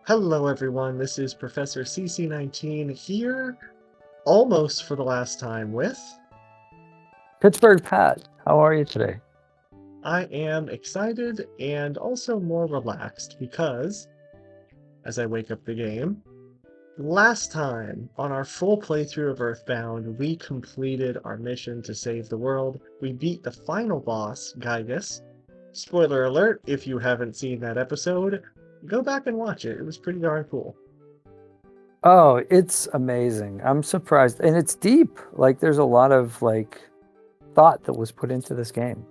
Hello everyone, this is Professor CC19 here, almost for the last time with... Pittsburgh Pat, how are you today? I am excited and also more relaxed because, as I wake up the game, last time on our full playthrough of Earthbound, we completed our mission to save the world. We beat the final boss, Gygus. Spoiler alert, if you haven't seen that episode, go back and watch it. It was pretty darn cool. Oh, it's amazing. I'm surprised. And it's deep. Like there's a lot of thought that was put into this game.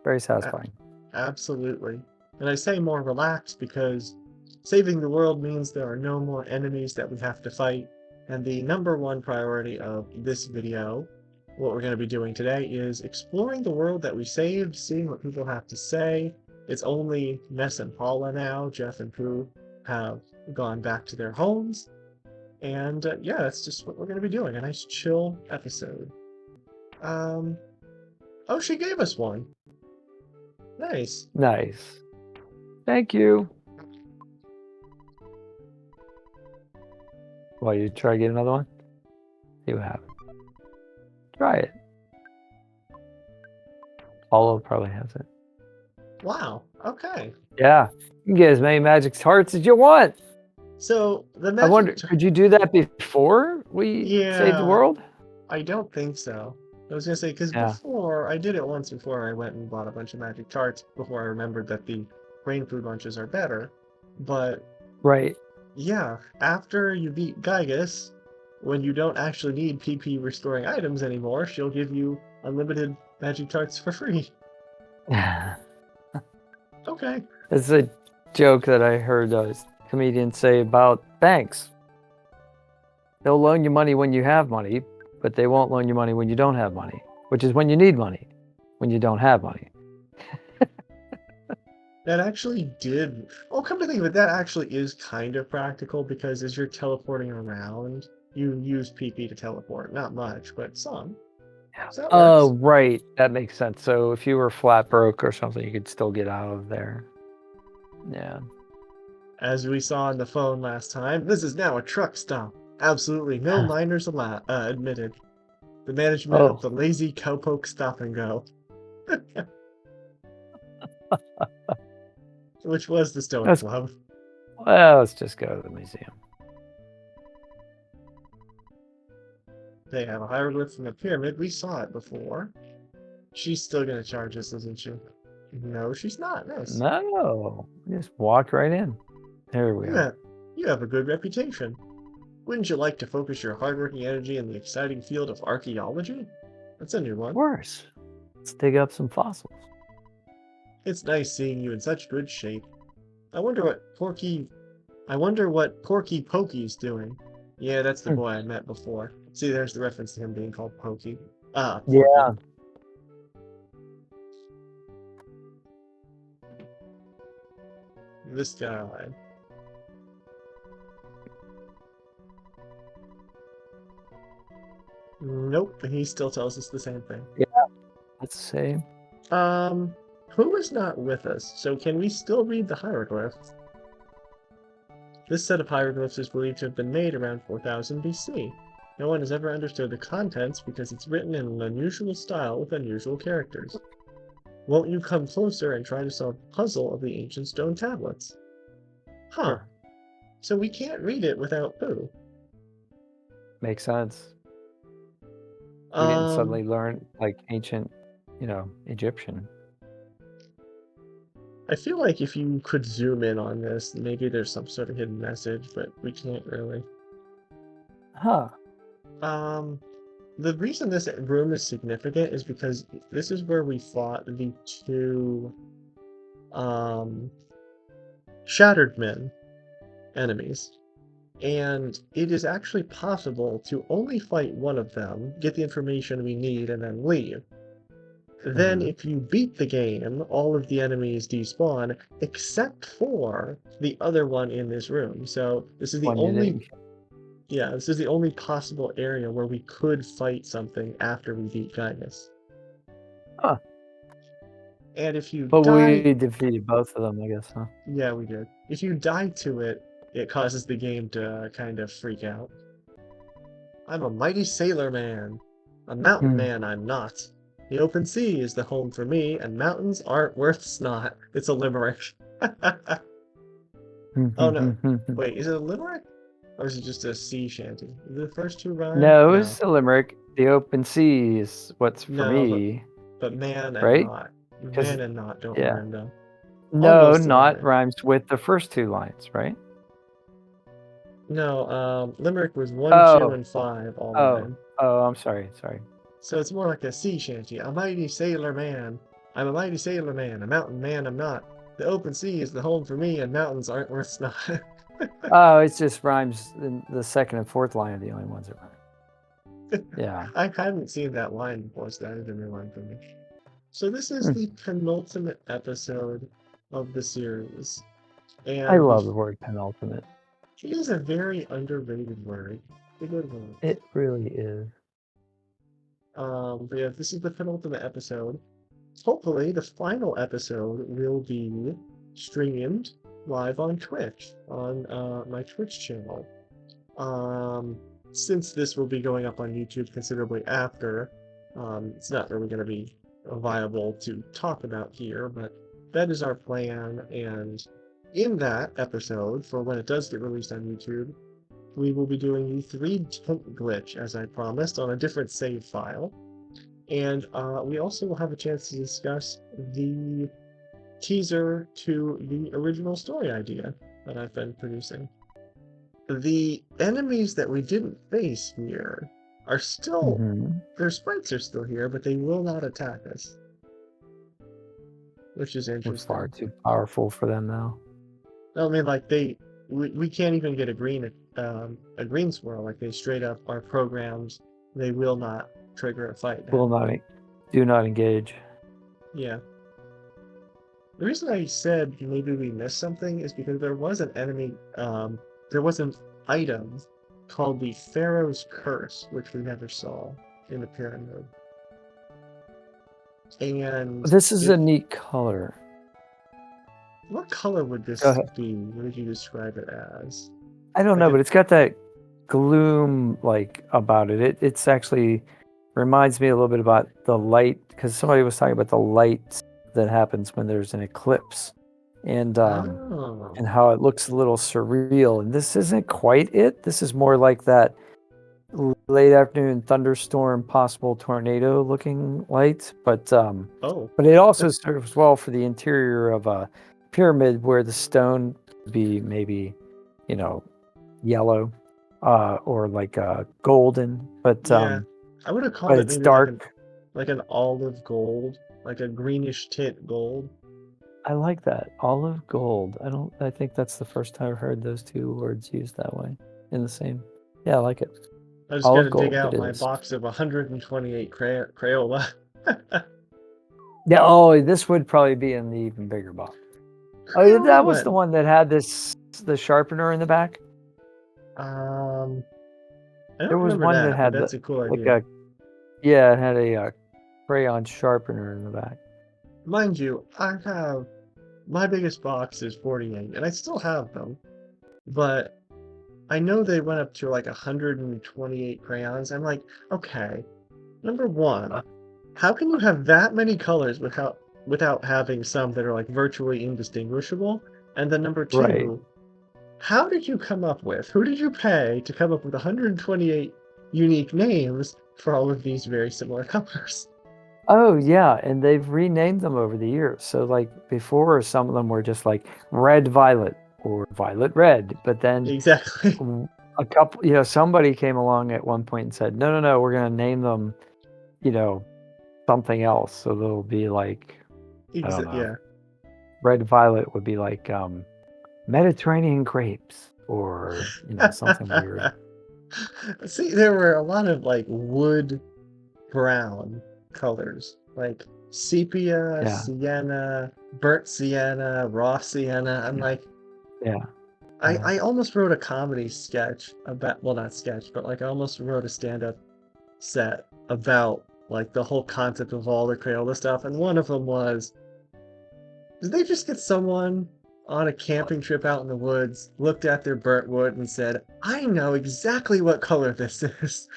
Very satisfying. Absolutely. And I say more relaxed because saving the world means there are no more enemies that we have to fight. And the number one priority of this video, what we're going to be doing today, is exploring the world that we saved, seeing what people have to say. It's only Ness and Paula now. Jeff and Pooh have gone back to their homes. And yeah, that's just what we're going to be doing. A nice chill episode. Oh, she gave us one. Nice. Nice. Thank you. Well, you try to get another one? See what happens. Try it. Paulo probably has it. Wow. Okay. Yeah. You can get as many magic hearts as you want. So the magic... I wonder, could you do that before we saved the world? I don't think so. I was going to say, because before, I did it once before I went and bought a bunch of magic tarts before I remembered that the brain food lunches are better. But... Right. Yeah, after you beat Gygus, when you don't actually need PP restoring items anymore, she'll give you unlimited magic tarts for free. Okay. It's a joke that I heard comedians say about banks. They'll loan you money when you have money, but they won't loan you money when you don't have money, which is when you need money, when you don't have money. That actually did... Oh, come to think of it, that actually is kind of practical, because as you're teleporting around, you use PP to teleport. Not much, but some. So oh, right. That makes sense. So if you were flat broke or something, you could still get out of there. Yeah. As we saw on the phone last time, this is now a truck stop. Absolutely no minors admitted. The management of the lazy cowpoke stop and go. Which was the Stoic Club. Well, let's just go to the museum. They have a hieroglyph from the pyramid. We saw it before. She's still going to charge us, isn't she? No, she's not. Nice. No. Just walked right in. There we are. You have a good reputation. Wouldn't you like to focus your hardworking energy in the exciting field of archaeology? That's a new one. Of course. Let's dig up some fossils. It's nice seeing you in such good shape. I wonder what Porky Pokey's doing. Yeah, that's the boy I met before. See, there's the reference to him being called Pokey. Porky. Yeah. This guy. Nope, he still tells us the same thing. Yeah, that's the same. Who is not with us? So can we still read the hieroglyphs? This set of hieroglyphs is believed to have been made around 4000 BC. No one has ever understood the contents because it's written in an unusual style with unusual characters. Won't you come closer and try to solve the puzzle of the ancient stone tablets? Huh. So we can't read it without Pooh. Makes sense. We didn't suddenly learn ancient, Egyptian. I feel like if you could zoom in on this, maybe there's some sort of hidden message, but we can't really. Huh. The reason this room is significant is because this is where we fought the two, Shattered Men enemies. And it is actually possible to only fight one of them, get the information we need, and then leave. Then if you beat the game, all of the enemies despawn, except for the other one in this room. So this is the this is the only possible area where we could fight something after we beat Gygus. Huh. And if you we defeated both of them, I guess, huh? Yeah, we did. If you die to it, it causes the game to kind of freak out. I'm a mighty sailor man. A mountain man I'm not. The open sea is the home for me, and mountains aren't worth snot. It's a limerick. Oh no. Wait, is it a limerick? Or is it just a sea shanty? Is it the first two rhyme? No, No. it's a limerick. The open sea is what's for No, me, but man and right? not. Because Man and not don't yeah, rhyme though. no, Almost a not limerick. rhymes with the first two lines, right? No, limerick was 1, 2, Oh, and 5 all oh, rhyme. oh. I'm sorry. So it's more like a sea shanty. A mighty sailor man. I'm a mighty sailor man. A mountain man I'm not. The open sea is the home for me, and mountains aren't worth snot. Oh, it just rhymes. In the second and fourth line are the only ones that rhyme. Yeah, I hadn't seen that line before, so that is a new line for me. So this is the penultimate episode of the series, I and love the word penultimate. it is a very underrated word. It's a good word. It really is. But yeah, this is the penultimate episode. Hopefully, the final episode will be streamed live on Twitch, on my Twitch channel. Since this will be going up on YouTube considerably after, it's not really going to be viable to talk about here, but that is our plan. And in that episode, for when it does get released on YouTube, we will be doing the 3 tint glitch, as I promised, on a different save file. And we also will have a chance to discuss the teaser to the original story idea that I've been producing. The enemies that we didn't face here are still, their sprites are still here, but they will not attack us. Which is We're interesting. far too powerful for them now. I mean, like, we can't even get a green swirl. Like, they straight up are programmed. They will not trigger a fight now. Do not engage. Yeah. The reason I said maybe we missed something is because there was an enemy, there was an item called the Pharaoh's Curse, which we never saw in the pyramid. And This is a neat color. what color would this be? What would you describe it as? I don't know, but it's got that gloom like about it. It's actually reminds me a little bit about the light, because somebody was talking about the light that happens when there's an eclipse, and how it looks a little surreal. And this isn't quite it. This is more like that late afternoon thunderstorm, possible tornado looking light. But it also serves well for the interior of a pyramid where the stone would be maybe, yellow, or like golden. But yeah, I would have called it it's maybe dark. like an olive gold, like a greenish tint gold. I like that. Olive gold. I think that's the first time I've heard those two words used that way in the same. Yeah, I like it. I just got to dig out my box of 128 Crayola. Yeah, this would probably be in the even bigger box. Oh, that was the one that had the sharpener in the back? There was one that had that's a cool idea. It had a crayon sharpener in the back. Mind you, my biggest box is 48, and I still have them, but I know they went up to like 128 crayons. I'm like, okay, number one, how can you have that many colors without having some that are like virtually indistinguishable? And then number two, how did you come up with, who did you pay to come up with 128 unique names for all of these very similar colors? Oh, yeah, and they've renamed them over the years. So, like, before, some of them were just like red violet or violet red, but then exactly a couple, somebody came along at one point and said, no, we're going to name them, something else. So they'll be like, I don't know. Yeah. Red violet would be like Mediterranean grapes or, something weird. See, there were a lot of like wood brown colors, like sepia, sienna, burnt sienna, raw sienna. I'm like, I almost wrote a comedy sketch about, well, not sketch, but like I almost wrote a stand-up set about like the whole concept of all the Crayola stuff, and one of them was, did they just get someone on a camping trip out in the woods, looked at their burnt wood and said, I know exactly what color this is.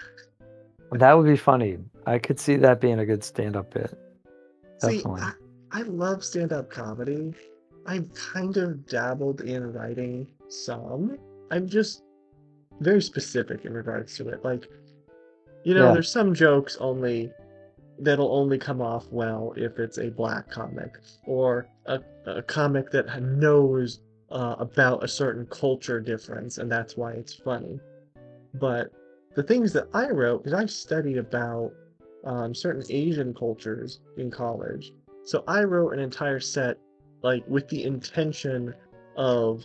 That would be funny. I could see that being a good stand-up bit. See, Definitely. I love stand-up comedy. I've kind of dabbled in writing some. I'm just very specific in regards to it. Like, Yeah. there's some jokes that'll only come off well if it's a black comic or a comic that knows about a certain culture difference, and that's why it's funny. But the things that I wrote, because I studied about certain Asian cultures in college, so I wrote an entire set like with the intention of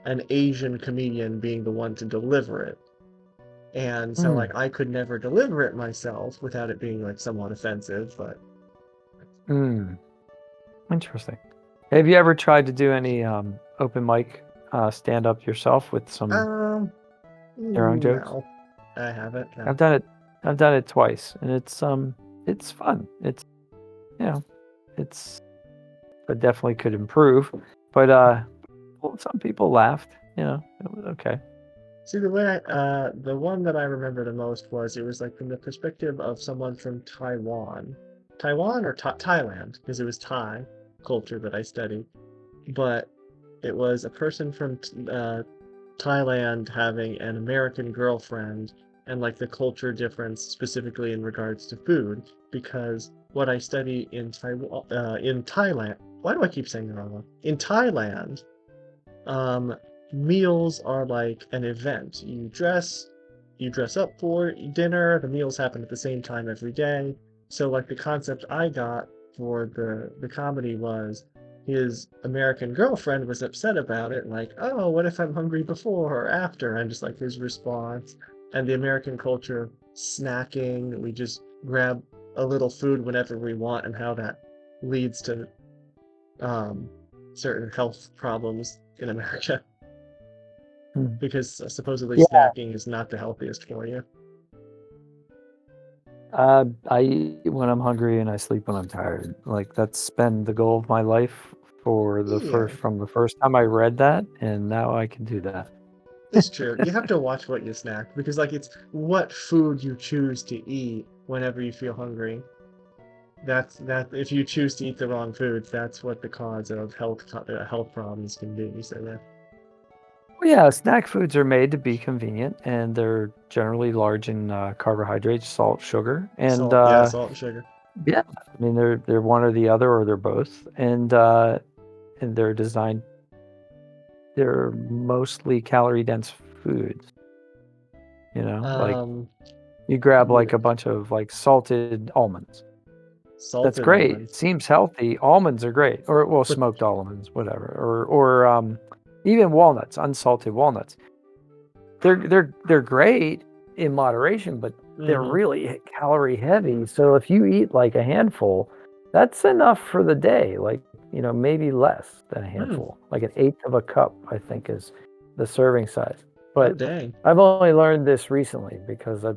an Asian comedian being the one to deliver it. And so Mm. like I could never deliver it myself without it being like somewhat offensive, but Mm. Interesting. Have you ever tried to do any open mic stand-up yourself with some um your own jokes? no, I haven't. I've No. done it. I've done it twice, and it's fun. It's you know, it's but definitely could improve. But well, some people laughed. It was okay. See, the one that I remember the most was it was like from the perspective of someone from Taiwan or Thailand, because it was Thai culture that I studied. But it was a person from Thailand having an American girlfriend and like the culture difference specifically in regards to food, because what I study in Thailand, why do I keep saying the wrong one? In Thailand, um, meals are like an event. You dress up for dinner. The meals happen at the same time every day. So like the concept I got for the comedy was his American girlfriend was upset about it, like, oh, what if I'm hungry before or after? And just like his response. And the American culture, snacking, we just grab a little food whenever we want, and how that leads to um, certain health problems in America Hmm. because supposedly Yeah. snacking is not the healthiest for you. I eat when I'm hungry and I sleep when I'm tired. Like that's been the goal of my life Yeah, from the first time I read that, and now I can do that. it's true. You have to watch what you snack because, like, it's what food you choose to eat whenever you feel hungry. That if you choose to eat the wrong foods, that's what the cause of health problems can be. So yeah, Well, yeah, snack foods are made to be convenient, and they're generally large in carbohydrates, salt, sugar, and salt and sugar. yeah, I mean they're one or the other, or they're both, and they're designed. They're mostly calorie dense foods. Like Um, you grab yeah, like a bunch of like salted almonds. That's salted great. almonds, Seems healthy. Almonds are great, or well, but smoked almonds, whatever, or even walnuts, unsalted walnuts. They're great in moderation, but they're hmm really calorie heavy. So if you eat like a handful, that's enough for the day. Like maybe less than a mm, handful. Like an eighth of a cup, I think, is the serving size. oh But dang. I've only learned this recently because I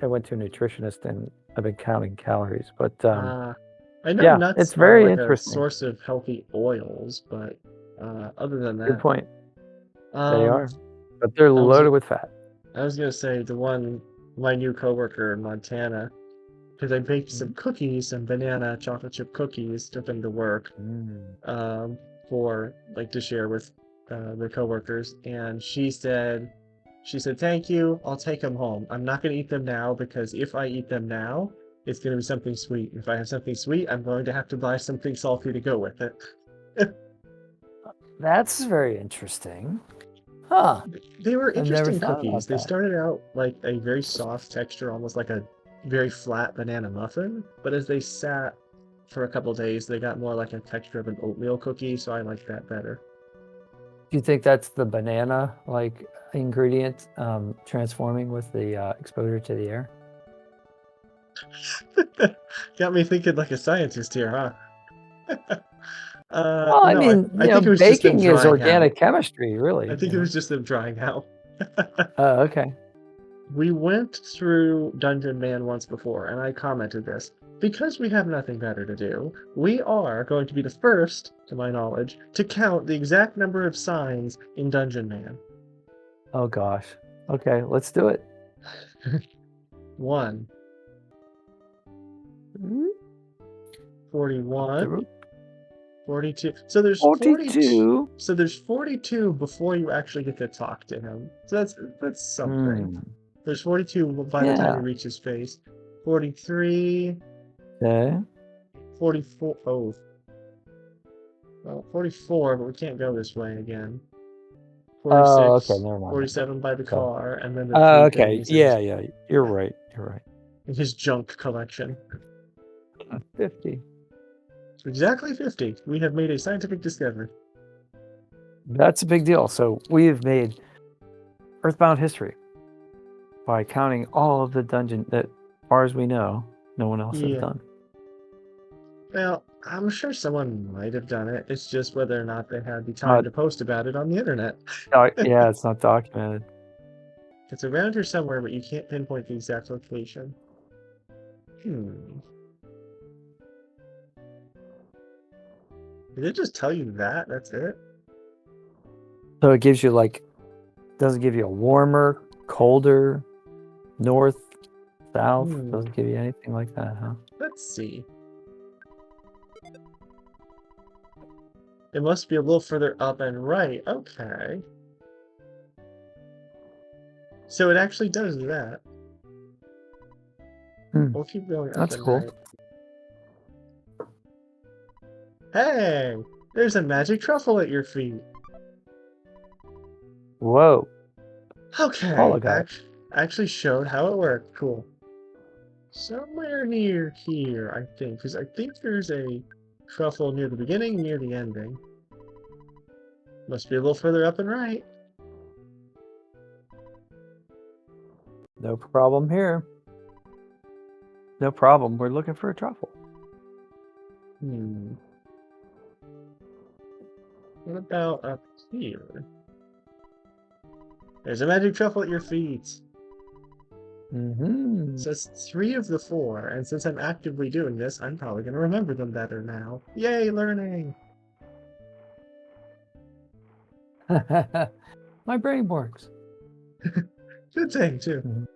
went to a nutritionist and I've been counting calories. But I know yeah, nuts it's are very like a interesting. source of healthy oils, but other than Good that, point. They um, are, but they're I was loaded with fat. I was gonna say my new coworker in Montana, because I baked some Mhm. cookies, some banana chocolate chip cookies, took them to work, Mm. um, for like to share with the coworkers, and she said thank you, I'll take them home. I'm not gonna eat them now because if I eat them now, it's gonna be something sweet. If I have something sweet, I'm going to have to buy something salty to go with it. That's very interesting. Huh. They were I've never interesting thought cookies. about They that. started out like a very soft texture, almost like a very flat banana muffin, but as they sat for a couple days, they got more like a texture of an oatmeal cookie, so I like that better. Do you think that's the banana like ingredient transforming with the exposure to the air? Got me thinking like a scientist here, huh? Well, I No, mean, I think it was just them baking is drying out. organic chemistry, I really. think it was just them drying out. Oh, okay. We went through Dungeon Man once before, and I commented this. because we have nothing better to do, we are going to be the first, to my knowledge, to count the exact number of signs in Dungeon Man. Oh gosh. Okay, let's do it. 1, 41, 42. So there's 42. So there's 42 before you actually get to talk to him. So that's something. There's 42 by the time you reach his face. 43. Okay. 44. Oh. Well, 44, but we can't go this way again. 46. Oh, okay, never mind. 47 by the car, and then the three okay. things Yeah. You're right. in his junk collection. 50. Exactly 50. We have made a scientific discovery. That's a big deal. So we have made Earthbound history by counting all of the dungeon that, as far as we know, no one else has done. Well, I'm sure someone might have done it. It's just whether or not they had the time to post about it on the internet. Yeah, it's not documented. It's around here somewhere, but you can't pinpoint the exact location. Did it just tell you that? That's it? So it gives you doesn't give you a warmer, colder, north, south. Doesn't give you anything like that, huh? Let's see. It must be a little further up and right. Okay. So it actually does that. We'll keep going up. That's cool. Right. Hey! There's a magic truffle at your feet. Whoa. Okay. Actually showed how it worked. Cool. Somewhere near here, I think. Because I think there's a truffle near the beginning, near the ending. Must be a little further up and right. No problem here. No problem. We're looking for a truffle. What about up here? There's a magic truffle at your feet. So it's 3 of the 4, and since I'm actively doing this, I'm probably going to remember them better now. Yay, learning! My brain works. Good thing, too.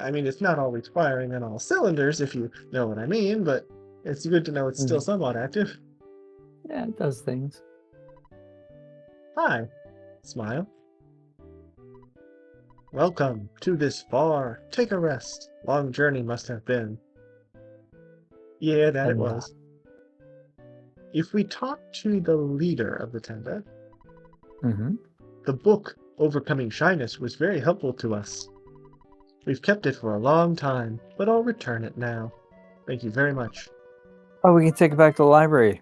I mean, it's not always firing on all cylinders, if you know what I mean, but it's good to know it's still somewhat active. Yeah, it does things. Hi. Smile. Welcome to this far. Take a rest. Long journey must have been. Yeah, that it was. If we talk to the leader of the tender, the book, Overcoming Shyness, was very helpful to us. We've kept it for a long time, but I'll return it now. Thank you very much. Oh, we can take it back to the library.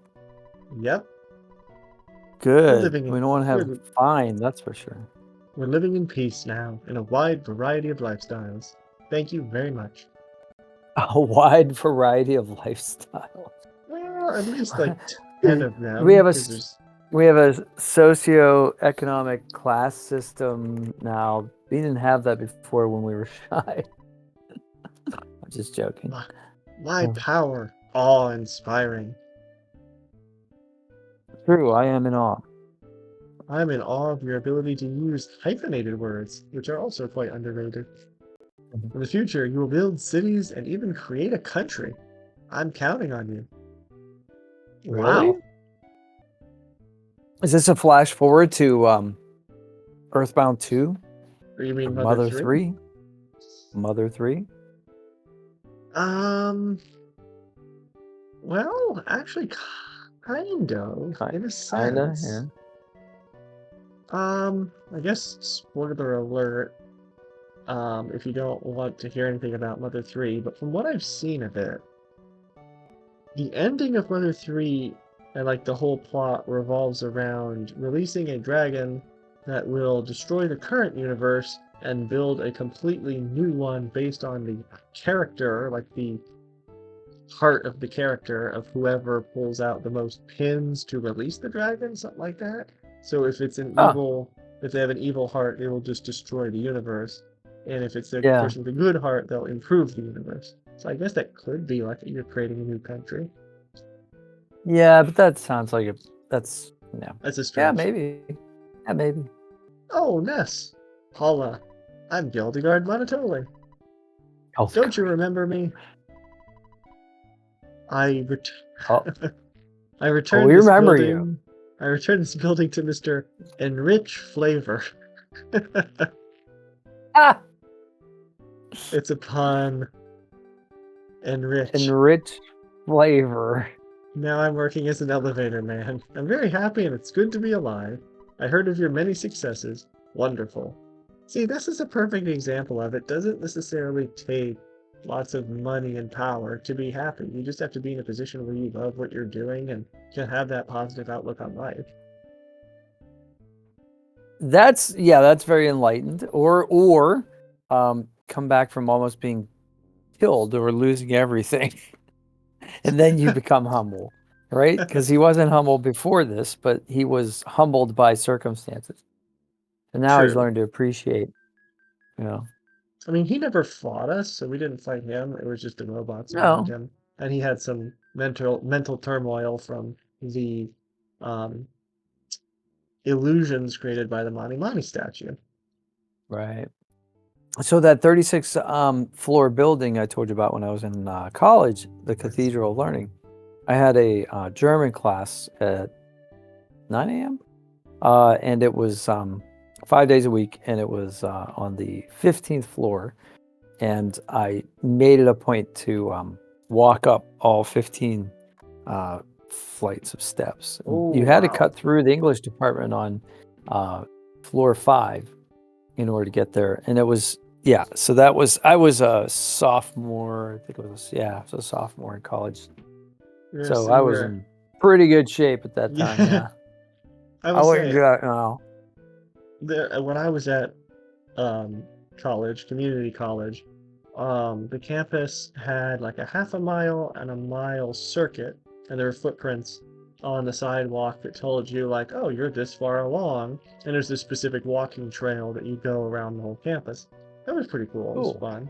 Yep. Good. We don't want to have a fine, that's for sure. We're living in peace now, in a wide variety of lifestyles. Thank you very much. A wide variety of lifestyles. Well, at least like 10 of them. We have a socio-economic class system now. We didn't have that before when we were shy. I'm just joking. My power, awe-inspiring. True, I am in awe. I'm in awe of your ability to use hyphenated words, which are also quite underrated. In the future, you will build cities and even create a country. I'm counting on you. Really? Wow. Is this a flash forward to Earthbound 2? Or you mean Mother 3? Mother 3? Well, actually, kind of, in a sense. Yeah. I guess spoiler alert, if you don't want to hear anything about Mother 3, but from what I've seen of it, the ending of Mother 3 and like the whole plot revolves around releasing a dragon that will destroy the current universe and build a completely new one based on the character, like the heart of the character of whoever pulls out the most pins to release the dragon, something like that. So if it's an evil, if they have an evil heart, it will just destroy the universe. And if it's a Yeah. person with a good heart, they'll improve the universe. So I guess that could be like you're creating a new country. Yeah, but that sounds like that's yeah. That's a Yeah, stretch. maybe. Yeah, maybe. Oh, Ness. Holla. I'm Gildegard Monotoli. Oh, Don't you remember me? I oh, returned we this remember you. building. I returned this building to Mr. Enrich Flavor. Ah, It's a pun. Enrich. enriched flavor. Now I'm working as an elevator man. I'm very happy and it's good to be alive. I heard of your many successes. Wonderful. See, this is a perfect example of it. Doesn't necessarily take lots of money and power to be happy. You just have to be in a position where you love what you're doing and can have that positive outlook on life. That's very enlightened. Or come back from almost being killed or losing everything, and then you become humble, right? Because he wasn't humble before this, but he was humbled by circumstances, and now he's True. learned to appreciate. You know, I mean, he never fought us, so we didn't fight him. It was just the robots around no, him. And he had some mental turmoil from the um, illusions created by the Mani Mani statue. right. So that 36 floor building I told you about when I was in college, the Cathedral of Learning, I had a German class at 9 a.m. And it was 5 days a week, and it was on the 15th floor. And I made it a point to walk up all 15 flights of steps. Oh, You had to wow. cut through the English department on floor 5 in order to get there. And it was, yeah, so I was a sophomore, I think it was, yeah, I was a sophomore in college. Yeah, So so I you was were, in pretty good shape at that time, yeah. yeah. I I will wouldn't say, do that now. when I was at college, community college, the campus had like a half a mile and a mile circuit, and there were footprints on the sidewalk that told you like, oh, you're this far along, and there's this specific walking trail that you go around the whole campus. That was pretty cool. It was Cool. fun.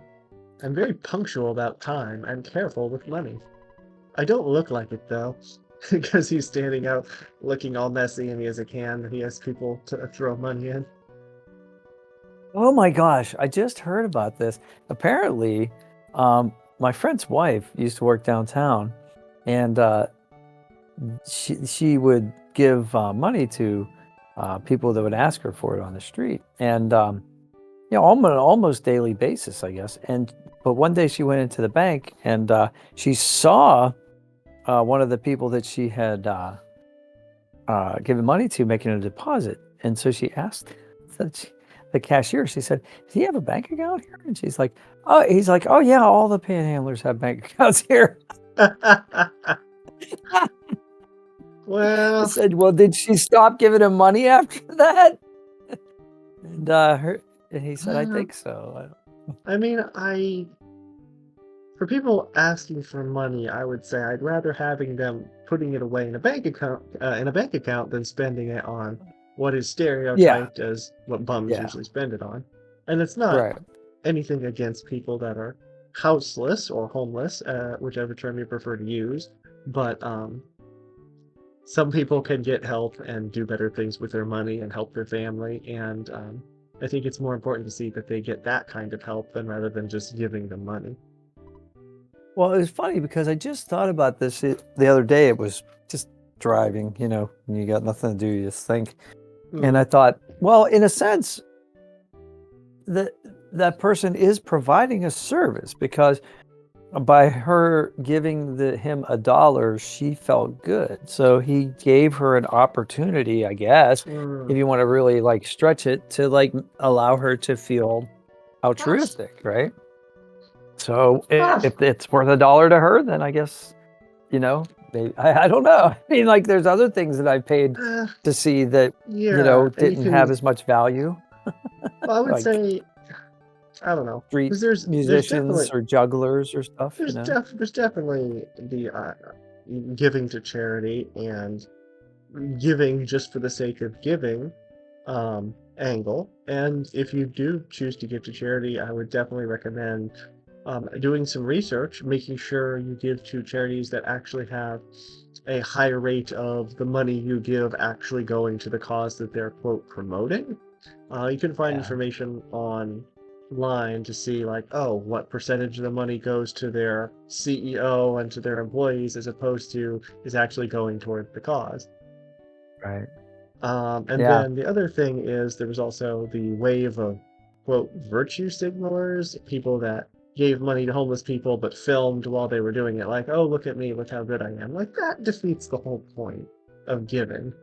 I'm very punctual about time and careful with money. I don't look like it though, because he's standing out looking all messy and he has a can that he has people to throw money in. Oh my gosh, I just heard about this. Apparently, my friend's wife used to work downtown, and she would give money to people that would ask her for it on the street, and you know, almost daily basis, I guess. But one day she went into the bank and she saw one of the people that she had given money to making a deposit, and so she asked the cashier. She said, "Does he have a bank account here?" And she's like, "Oh," he's like, "Oh yeah, all the panhandlers have bank accounts here." I Well, said, "Well, did she stop giving him money after that?" And and he said, "I think so." I mean, for people asking for money, I would say I'd rather having them putting it away in a bank account than spending it on what is Yeah, stereotyped as what bums yeah, usually spend it on. And it's not right. anything against people that are houseless or homeless, whichever term you prefer to use, but some people can get help and do better things with their money and help their family, and I think it's more important to see that they get that kind of help than rather than just giving them money. Well, it was funny because I just thought about this the other day. It was just driving, you know, when you got nothing to do, you just think. And Hmm. I thought, well, in a sense, that person is providing a service because by her giving him $1, she felt good. So he gave her an opportunity, I guess, Hmm. if you want to really like stretch it, to like allow her to feel altruistic, right? So if it's worth $1 to her, then I guess, you know, maybe, I don't know. I mean, like there's other things that I paid Uh, to see that, you yeah, know, and you didn't have can. as much value, Well, I would like say I don't know, street because there's musicians definitely or jugglers or stuff, you know? there's definitely the giving to charity and giving just for the sake of giving. angle. And if you do choose to give to charity, I would definitely recommend doing some research, making sure you give to charities that actually have a high rate of the money you give actually going to the cause that they're, quote, promoting. You can find Yeah. information online to see, like, oh, what percentage of the money goes to their CEO and to their employees as opposed to is actually going toward the cause. Right. And Yeah. then the other thing is there was also the wave of, quote, virtue signalers, people that gave money to homeless people but filmed while they were doing it, like, oh, look at me, look how good I am. Like, that defeats the whole point of giving.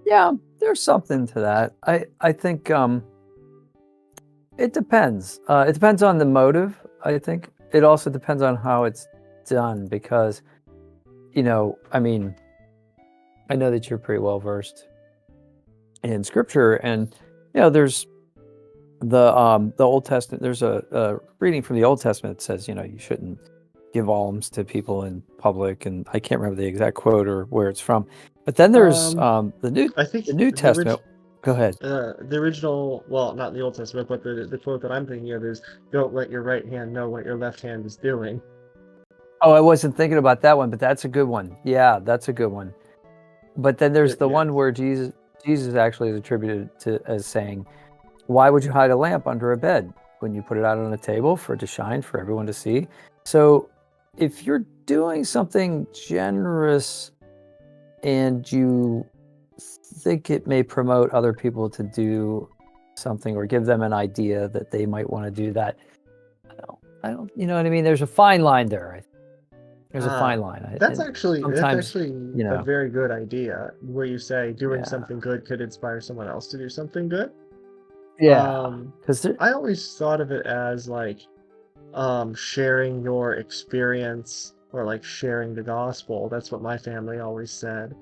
Yeah, there's something to that. I think it depends. It depends on the motive, I think. It also depends on how it's done because, I mean, I know that you're pretty well versed in scripture, and there's the Old Testament. There's a reading from the Old Testament that says, you shouldn't give alms to people in public, and I can't remember the exact quote or where it's from. But then there's the New I think the New the Testament. Go ahead. the original, well, not the Old Testament, but the quote that I'm thinking of is, "Don't let your right hand know what your left hand is doing." Oh, I wasn't thinking about that one, but that's a good one. Yeah, that's a good one. But then there's the Yeah. one where Jesus actually is attributed to as saying, "Why would you hide a lamp under a bed when you put it out on a table for it to shine for everyone to see?" So, if you're doing something generous and you think it may promote other people to do something or give them an idea that they might want to do that, I don't, you know what I mean? There's a fine line there. There's a fine line. And That's sometimes, actually you a know, very good idea, where you say doing yeah, something good could inspire someone else to do something good. yeah, Um, because I always thought of it as like sharing your experience or like sharing the gospel. That's what my family always said.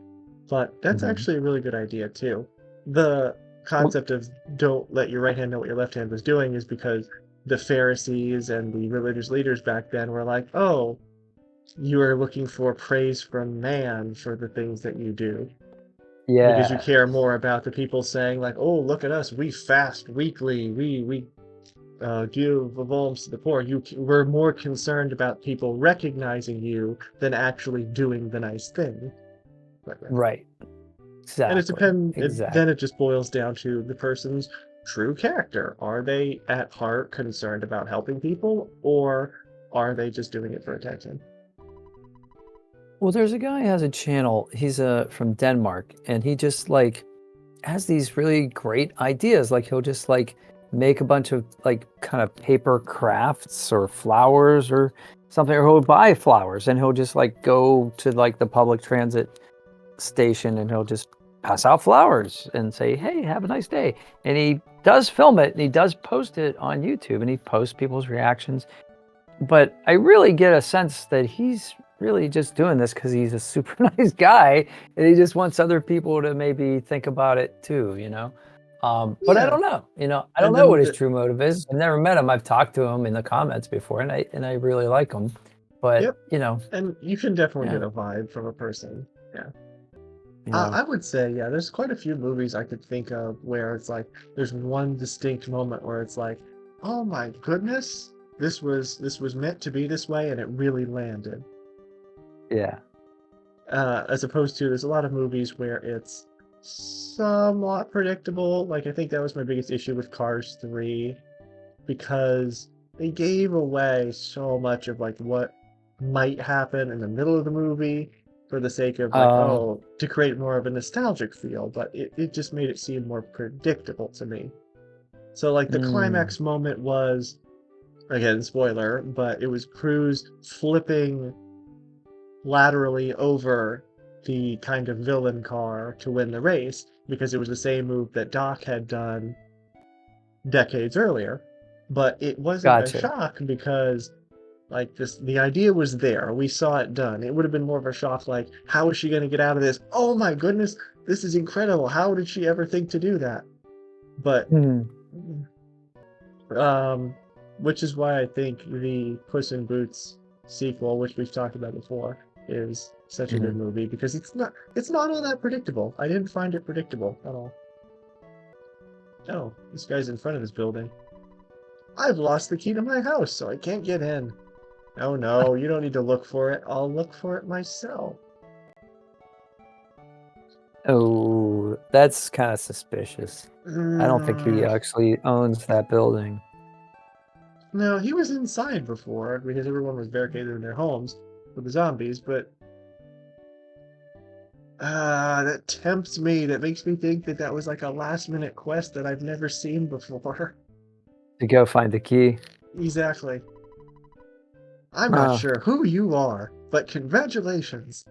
But that's actually a really good idea too. The well, concept of don't let your right hand know what your left hand was doing is because the Pharisees and the religious leaders back then were like, oh, you are looking for praise from man for the things that you do because you yeah, care more about the people saying, like, oh, look at us, we fast weekly, we give alms to the poor. We're more concerned about people recognizing you than actually doing the nice thing. Like that. right, And exactly, then exactly. it just boils down to the person's true character. Are they at heart concerned about helping people, or are they just doing it for attention? Well, there's a guy who has a channel. He's from Denmark, and he just has these really great ideas. Like he'll just make a bunch of kind of paper crafts or flowers or something, or he'll buy flowers and he'll just go to the public transit station and he'll just pass out flowers and say, "Hey, have a nice day." And he does film it and he does post it on YouTube and he posts people's reactions. But I really get a sense that he's really just doing this because he's a super nice guy and he just wants other people to maybe think about it too. But I Yeah. don't know. I don't And know what then his true motive is. I've never met him. I've talked to him in the comments before, and I really like him. But yep. And you can definitely yeah, get a vibe from a person. Yeah. yeah. I would say, yeah, there's quite a few movies I could think of where it's like there's one distinct moment where it's like, oh my goodness, this was meant to be this way and it really landed. Yeah. As opposed to there's a lot of movies where it's somewhat predictable. Like I think that was my biggest issue with Cars 3 because they gave away so much of like what might happen in the middle of the movie for the sake of like, Uh, oh, to create more of a nostalgic feel, but it just made it seem more predictable to me. So like the mm, climax moment was, again, spoiler, but it was Cruz flipping laterally over the kind of villain car to win the race because it was the same move that Doc had done decades earlier. But it wasn't a gotcha. shock because like this the idea was there. We saw it done. It would have been more of a shock like, how is she gonna get out of this? Oh my goodness, this is incredible. How did she ever think to do that? But Mm, um which is why I think the Puss in Boots sequel, which we've talked about before, is such a good mhm. movie because it's not all that predictable. I didn't find it predictable at all. Oh, this guy's in front of his building. I've lost the key to my house, so I can't get in. Oh no, you don't need to look for it. I'll look for it myself. Oh, that's kind of suspicious. I don't think he actually owns that building. No, he was inside before because everyone was barricaded in their homes with the zombies, but that tempts me. That makes me think that that was like a last-minute quest that I've never seen before. To go find the key. Exactly. I'm not sure who you are, but congratulations.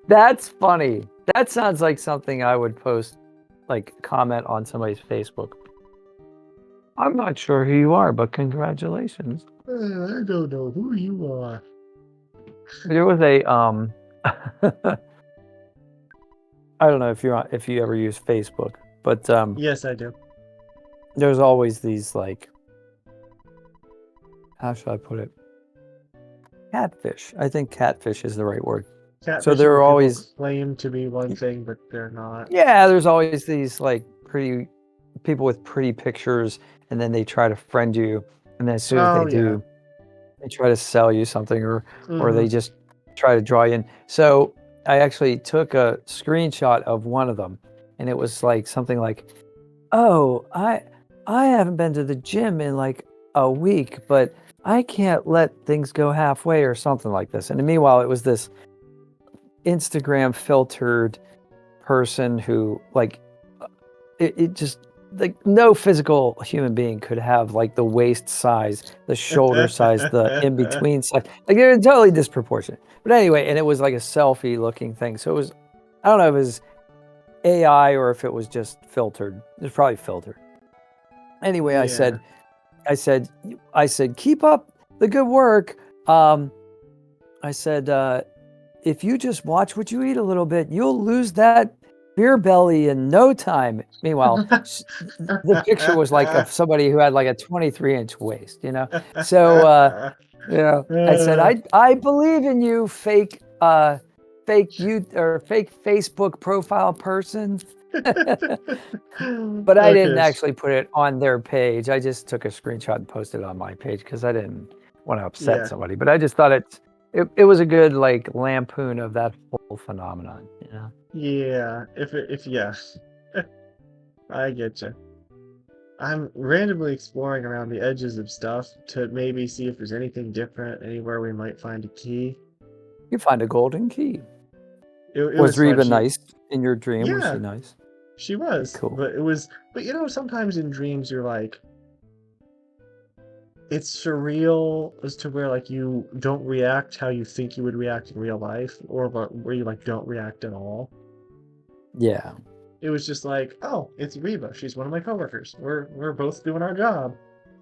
That's funny. That sounds like something I would post, like comment on somebody's Facebook. I'm not sure who you are, but congratulations. I don't know who you are. There was a I don't know if you ever use Facebook, but Yes, I do. there's always these, like, how should I put it? Catfish. I think catfish is the right word. So there are always claim to be one thing, but they're not. Yeah, there's always these like pretty people with pretty pictures, and then they try to friend you, and then as soon as they do, they try to sell you something, or they just try to draw you in. So I actually took a screenshot of one of them, and it was like something like, "Oh, I haven't been to the gym in like a week, but I can't let things go halfway," or something like this. And meanwhile, it was this Instagram filtered person who, like, it just, like, no physical human being could have like the waist size, the shoulder size, the in between size. Like, they're totally disproportionate. But anyway, and it was like a selfie looking thing. So it was, I don't know if it was AI or if it was just filtered. It was probably filtered. Anyway, I said, keep up the good work. I said, if you just watch what you eat a little bit, you'll lose that beer belly in no time. Meanwhile, the picture was like of somebody who had like a 23-inch waist, you know? So, you know, I said, I believe in you, fake Facebook profile person. But I didn't actually put it on their page. I just took a screenshot and posted it on my page because I didn't want to upset somebody. But I just thought it was a good, like, lampoon of that whole phenomenon, you know? Yeah, yeah. I get you. I'm randomly exploring around the edges of stuff to maybe see if there's anything different, anywhere we might find a key. You find a golden key. It Was was fun. Reba nice in your dream? Was Yeah, she nice? she was. Cool. But you know, sometimes in dreams you're like, it's surreal as to where like you don't react how you think you would react in real life, or where you like don't react at all. Yeah. It was just like, oh, it's Reba. She's one of my coworkers. We're both doing our job.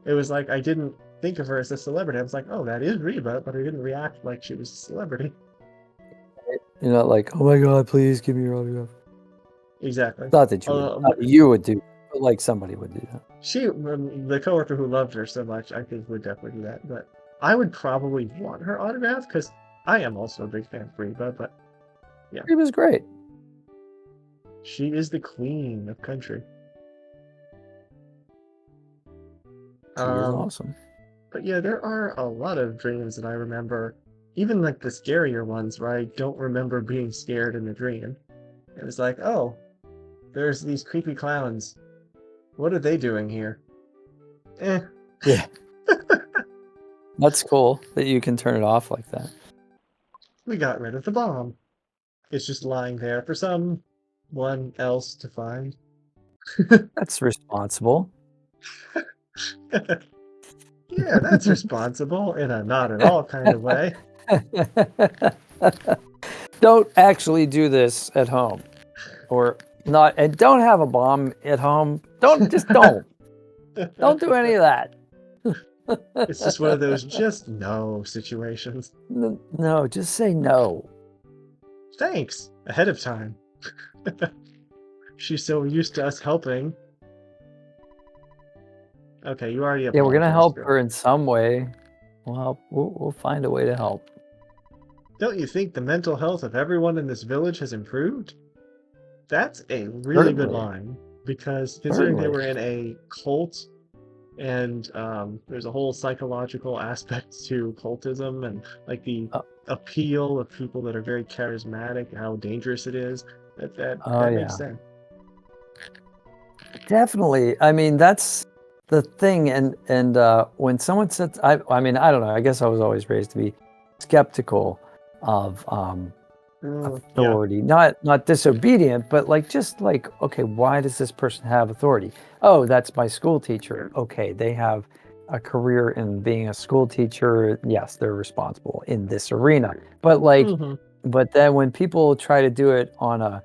It was like I didn't think of her as a celebrity. I was like, oh, that is Reba, but I didn't react like she was a celebrity. You're not like, oh my God, please give me your autograph. Exactly. Not that you would do, but like somebody would do that. The coworker who loved her so much, I think would definitely do that. But I would probably want her autograph because I am also a big fan of Reba. But yeah, Reba's great. She is the queen of country. She is awesome. But yeah, there are a lot of dreams that I remember, even like the scarier ones where I don't remember being scared in the dream. It was like, oh, there's these creepy clowns. What are they doing here? Yeah. That's cool that you can turn it off like that. We got rid of the bomb. It's just lying there for someone else to find. That's responsible. Yeah, that's responsible in a not at all kind of way. Don't actually do this at home, or not, and don't have a bomb at home. Don't do any of that. It's just one of those just no situations. No, just say no. Thanks ahead of time. She's so used to us helping. Okay, you already Yeah, we're gonna help her in some way. We'll find a way to help. Don't you think the mental health of everyone in this village has improved? That's a really good Certainly. line, because considering they Certainly. were in a cult, and there's a whole psychological aspect to cultism, and like the Uh, appeal of people that are very charismatic, how dangerous it is. oh That makes yeah. sense. Definitely. I mean, that's the thing. And when someone says, I mean, I don't know. I guess I was always raised to be skeptical of Yeah. authority, not disobedient, but like just like, okay, why does this person have authority? Oh, that's my school teacher. Okay, they have a career in being a school teacher. Yes, they're responsible in this arena. But like, Hmm. but then when people try to do it on a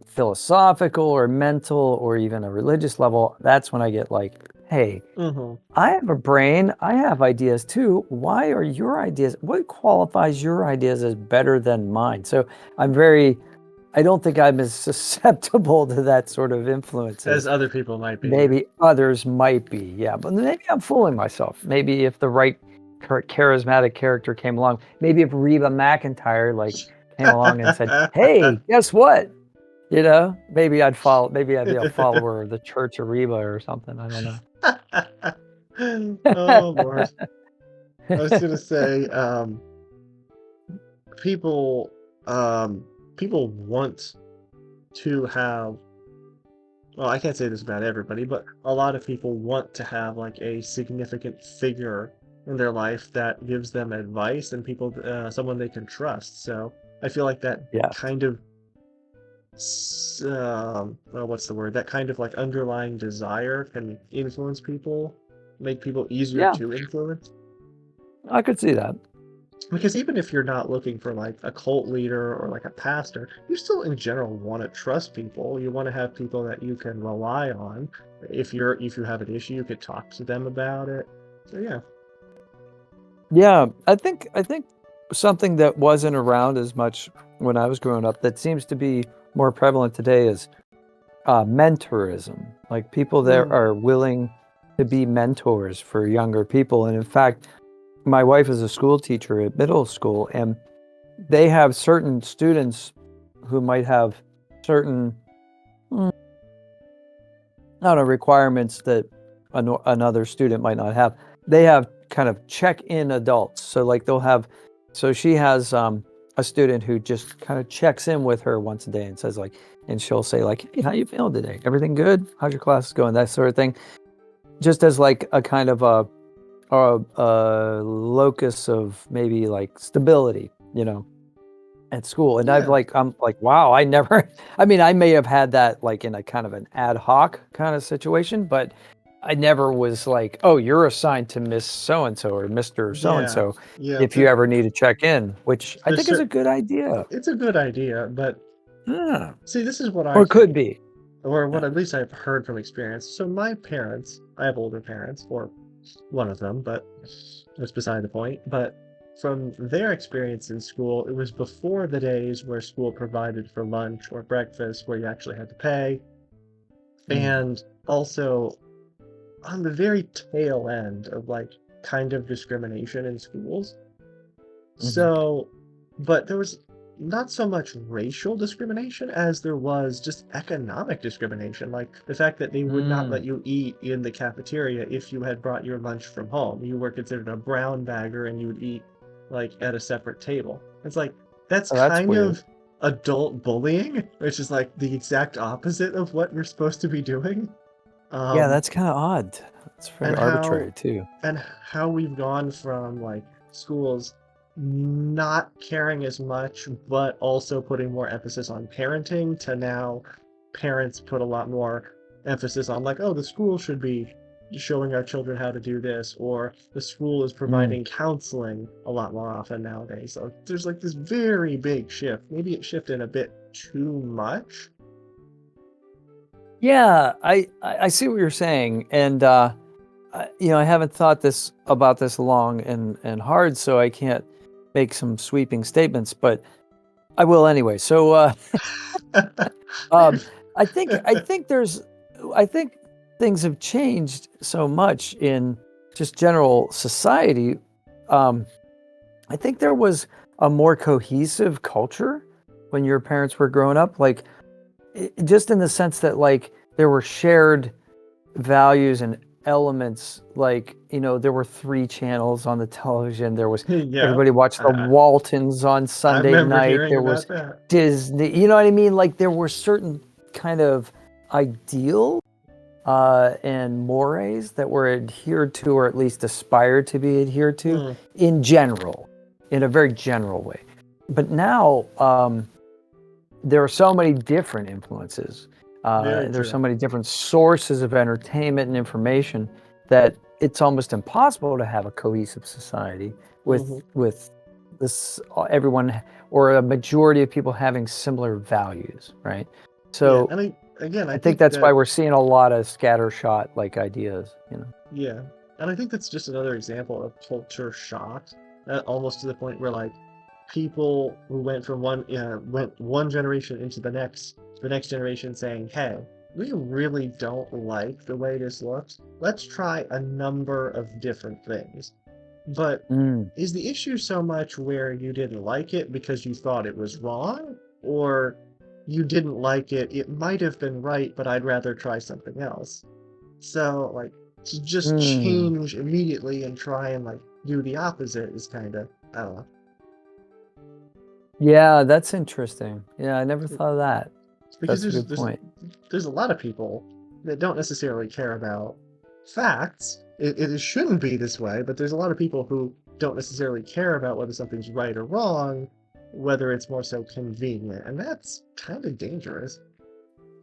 philosophical or mental or even a religious level, that's when I get like, hey, Hmm. I have a brain, I have ideas too. Why are your ideas, what qualifies your ideas as better than mine? So I don't think I'm as susceptible to that sort of As influences. other people might be. Maybe others might be, yeah, but maybe I'm fooling myself. Maybe if the right charismatic character came along, maybe if Reba McEntire like came along and said, hey, guess what? You know, maybe I'd follow. Maybe I'd be a follower of the Church of Reba or something. I don't know. Oh Lord. I was gonna say, people um people want to have, well, I can't say this about everybody, but a lot of people want to have like a significant figure in their life that gives them advice, and people, someone they can trust. So I feel like that Yes. kind of, well, what's the word? That kind of like underlying desire can influence people, make people easier Yeah, to influence. I could see that. Because even if you're not looking for like a cult leader or like a pastor, you still in general want to trust people. You want to have people that you can rely on. If you have an issue, you could talk to them about it. So yeah. Yeah, I think something that wasn't around as much when I was growing up that seems to be more prevalent today is mentorism. Like people that Mm, are willing to be mentors for younger people. And in fact, my wife is a school teacher at middle school, and they have certain students who might have certain mm, I don't know, requirements that another student might not have. They have kind of check-in adults. So like they'll have, so she has a student who just kind of checks in with her once a day and says like, and she'll say like, hey, how you feeling today? Everything good? How's your classes going? That sort of thing. Just as like a kind of a locus of maybe like stability, at school. And yeah. I'm like, wow, I never, I mean, I may have had that like in a kind of an ad hoc kind of situation, but I never was like, oh, you're assigned to Miss So and so or Mr. So and Yeah. so Yeah. if you ever need to check in, which I There's think is a certain, good idea. it's a good idea, but Yeah. see, this is what I Or could think, be. or what Yeah. at least I've heard from experience. So my parents, I have older parents, or one of them, but that's beside the point. But from their experience in school, it was before the days where school provided for lunch or breakfast, where you actually had to pay, Mm. and also on the very tail end of like kind of discrimination in schools. Mhm. So, but there was not so much racial discrimination as there was just economic discrimination. Like the fact that they would not let Mm. you eat in the cafeteria if you had brought your lunch from home. You were considered a brown bagger and you would eat like at a separate table. It's like that's Oh, that's kind weird. of adult bullying, which is like the exact opposite of what you're supposed to be doing. Yeah, Um, that's kind of odd. It's very and how arbitrary too. and how we've gone from like schools not caring as much but also putting more emphasis on parenting to now parents put a lot more emphasis on like, oh, the school should be showing our children how to do this, or the school is Mm. providing counseling a lot more often nowadays. So there's like this very big shift. Maybe it shifted a bit too much. Yeah, I see what you're saying, and I haven't thought this about this long and hard, so I can't make some sweeping statements, but I will anyway. So, um, I think things have changed so much in just general society. Um, I think there was a more cohesive culture when your parents were growing up. Like just in the sense that like there were shared values and elements, like, you know, there were 3 channels on the television. There was Yeah, everybody watched the I, Waltons on I Sunday remember night. hearing There was about that. Disney, you know what I mean? Like there were certain kind of ideal and mores that were adhered to, or at least aspired to be adhered to Hmm, in general, in a very general way. But now there are so many different influences. very There's true. so many different sources of entertainment and information that it's almost impossible to have a cohesive society Hmm. with this everyone or a majority of people having similar values, right? Yeah, So and again, I I think think that's why that we're seeing a lot of scattershot like ideas, you know. yeah, and I think that's just another example of culture shock, almost to the point where like people who went one generation into the next generation saying, "Hey, we really don't like the way this looks. Let's try a number of different things." But Mm. is the issue so much where you didn't like it because you thought it was wrong, or you didn't like it, it might have been right, but I'd rather try something else? So, like, to just Mm. change immediately and try and like do the opposite is kind of, I don't know. Yeah, that's interesting. Yeah, I never thought of that. Because That's a good point. there's a lot of people that don't necessarily care about facts. It shouldn't be this way, but there's a lot of people who don't necessarily care about whether something's right or wrong, whether it's more so convenient, and that's kind of dangerous.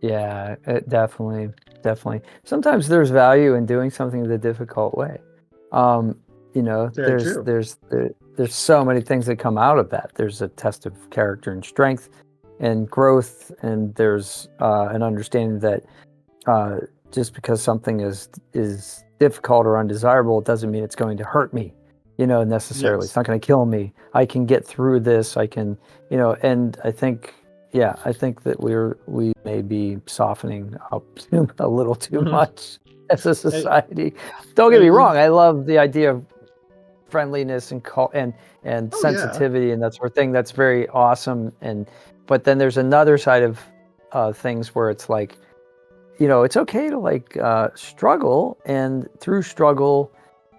Yeah, definitely, definitely. Sometimes there's value in doing something the difficult way. Um, you know, Very true. there's so many things that come out of that. There's a test of character and strength and growth, and there's an understanding that uh, just because something is difficult or undesirable, it doesn't mean it's going to hurt me, you know, necessarily. It's Yes. not going to kill me. I can get through this. I can, you know, and I think, yeah, I think that we may be softening up a little too Mhm. much as a And, society. Don't get and me it wrong. leads. I love the idea of friendliness and Oh yeah. sensitivity and that sort of thing. That's very awesome. And but then there's another side of things where it's like, you know, it's okay to like struggle, and through struggle,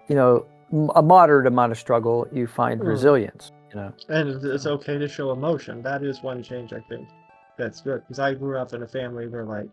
you know, a moderate amount of struggle, you find Hmm. resilience, you know. And it's So okay to show emotion. That is one change I think that's good. Because I grew up in a family where like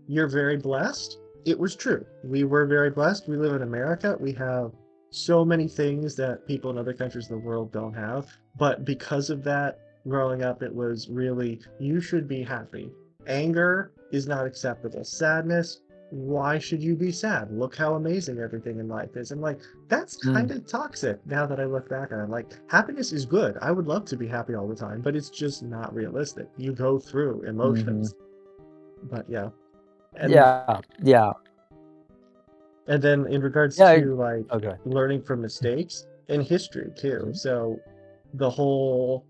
you're very blessed. It was true. We were very blessed. We live in America. We have so many things that people in other countries of the world don't have. But because of that, growing up, it was really, you should be happy. Anger is not acceptable. Sadness, why should you be sad? Look how amazing everything in life is. And like, that's kind mm, of toxic now that I look back on it. Like, happiness is good. I would love to be happy all the time, but it's just not realistic. You go through mhm. emotions. But yeah. And Yeah, yeah, And then in regards yeah. to like Okay. learning from mistakes in history too. Mhm. So the whole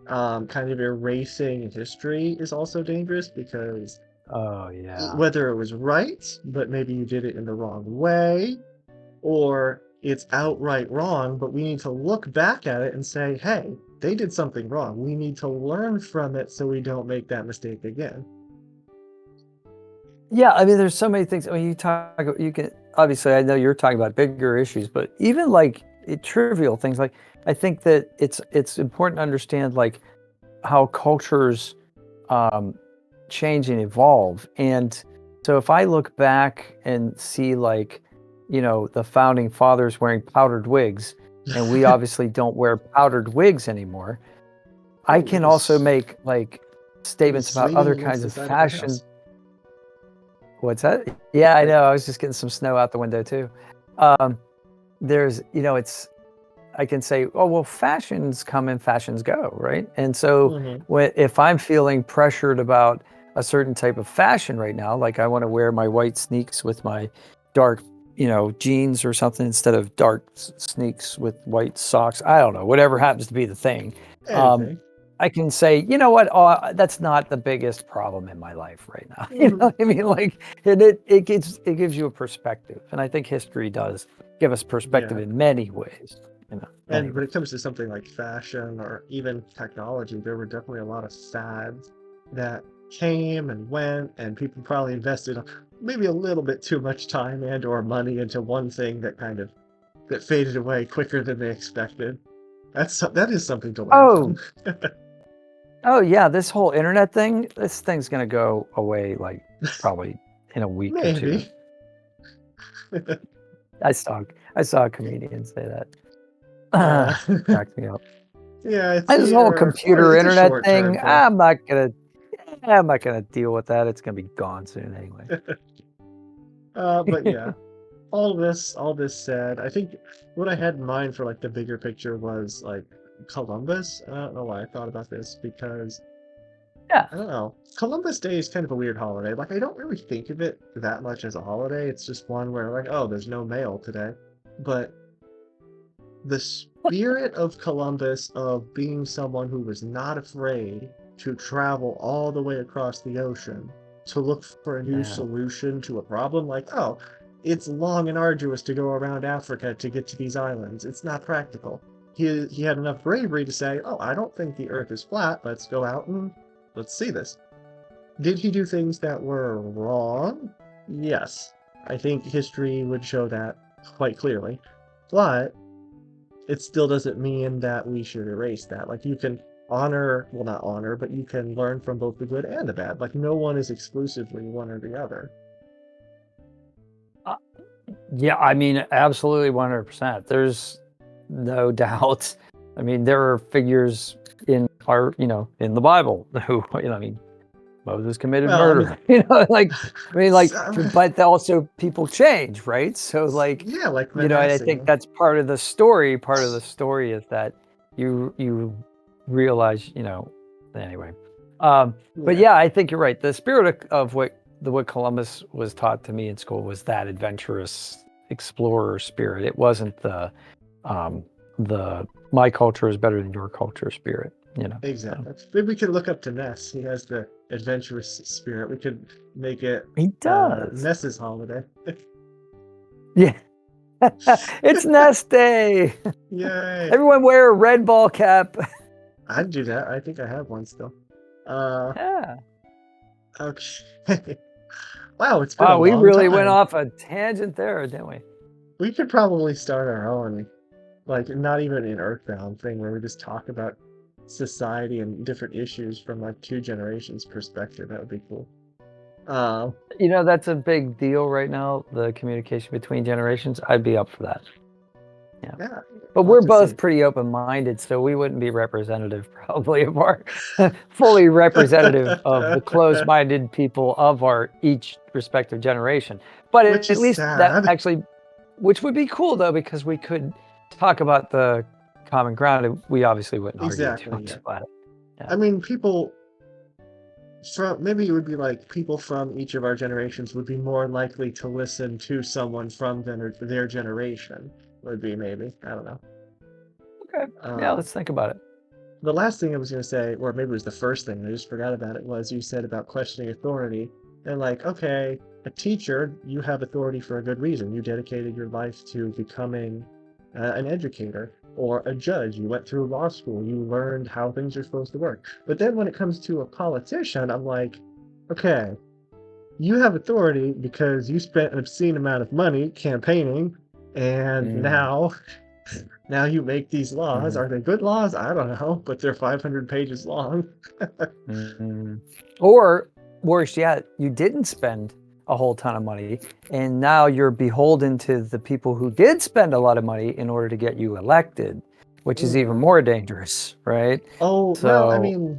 kind of erasing history is also dangerous because Oh yeah. whether it was right, but maybe you did it in the wrong way, or it's outright wrong, but we need to look back at it and say, hey, they did something wrong. We need to learn from it so we don't make that mistake again. Yeah, I mean, there's so many things. I mean, you can obviously. I know you're talking about bigger issues, but even like trivial things, like I think that it's important to understand like how cultures um, change and evolve. And so if I look back and see like, you know, the founding fathers wearing powdered wigs, and we obviously don't wear powdered wigs anymore, I Oh, can also make like we'll be statements about swinging other against kinds the of side of the fashion. house. What's that? Yeah, I Uh, know. I was just getting some snow out the window too. Um, there's, you know, it's I can say, oh, well, fashions come and fashions go, right? And so mhm. if I'm feeling pressured about a certain type of fashion right now, like I want to wear my white sneaks with my dark, you know, jeans or something instead of dark sneaks with white socks. I don't know, whatever happens to be the thing. Um, Anything. I can say, you know what, oh, that's not the biggest problem in my life right now. You know Mhm. what I mean? Like, and it gives you a perspective, and I think history does give us perspective Yeah. in many ways. You know, And when anyway. it comes to something like fashion or even technology, there were definitely a lot of fads that came and went, and people probably invested maybe a little bit too much time and or money into one thing that faded away quicker than they expected. That is something to learn Oh, from. oh yeah, this whole internet thing, this thing's gonna go away like probably in a week or two. Maybe. I saw a comedian say that. Yeah. Cracked me up. Yeah, it's This whole here. Well, computer it's a internet short-term thing, thing. I'm not gonna deal with that. It's gonna be gone soon anyway. But yeah, all this said, I think what I had in mind for like the bigger picture was like Columbus. I don't know why I thought about this because Yeah. I don't know. Columbus Day is kind of a weird holiday. Like I don't really think of it that much as a holiday. It's just one where like, oh, there's no mail today. But the spirit of Columbus of being someone who was not afraid to travel all the way across the ocean to look for a new Yeah. solution to a problem like, oh, it's long and arduous to go around Africa to get to these islands. It's not practical. He had enough bravery to say, oh, I don't think the earth is flat. Let's go out and let's see this. Did he do things that were wrong? Yes. I think history would show that quite clearly. But it still doesn't mean that we should erase that. Like you can honor, well, not honor, but you can learn from both the good and the bad. Like no one is exclusively one or the other. Yeah, I mean, absolutely 100%. There's no doubt. I mean, there are figures in our, in the Bible who, I mean, Moses committed Well, I mean, murder, but also people change, right? So like, yeah, like and I think Manasseh. that's part of the story. Part of the story is that you realize, anyway. But Yeah, yeah, I think you're right. The spirit of what Columbus was taught to me in school was that adventurous explorer spirit. It wasn't the my culture is better than your culture spirit. So. exactly. Maybe we could look up to Ness. He has the adventurous spirit. We could make it He does. Ness's holiday. Yeah. It's nest day. Yay! Everyone wear a red ball cap. I'd do that. I think I have one still. Uh, Yeah. okay. Wow, it's been a Wow, we long really went time. off a tangent there, didn't we? We could probably start our own, like not even an Earthbound thing where we just talk about society and different issues from like two generations perspective. That would be cool. Uh, That's a big deal right now, the communication between generations. I'd be up for that. Yeah. yeah, But we'll have we're to see. both pretty open-minded, so we wouldn't be representative probably of our fully representative of the closed-minded people of our each respective generation. But Which at is least that sad. actually, which would be cool though, because we could talk about the common ground and we obviously wouldn't argue too Exactly, much yeah. about it. Yeah. I mean, people from maybe it would be like people from each of our generations would be more likely to listen to someone from their generation. Would be maybe. I don't know. Okay. Yeah, Uh, let's think about it. the last thing I was going to say, or maybe it was the first thing, I just forgot about it, was you said about questioning authority. And like, okay, a teacher, you have authority for a good reason. You dedicated your life to becoming an educator. Or a judge, you went through law school, you learned how things are supposed to work. But then when it comes to a politician, I'm like, okay, you have authority because you spent an obscene amount of money campaigning, and Mm, now you make these laws. mhm, Are they good laws? I don't know, but they're 500 pages long. mhm. Or worse yet, you didn't spend a whole ton of money, and now you're beholden to the people who did spend a lot of money in order to get you elected, which is even Ooh. more dangerous, right? Oh, well, I So, mean,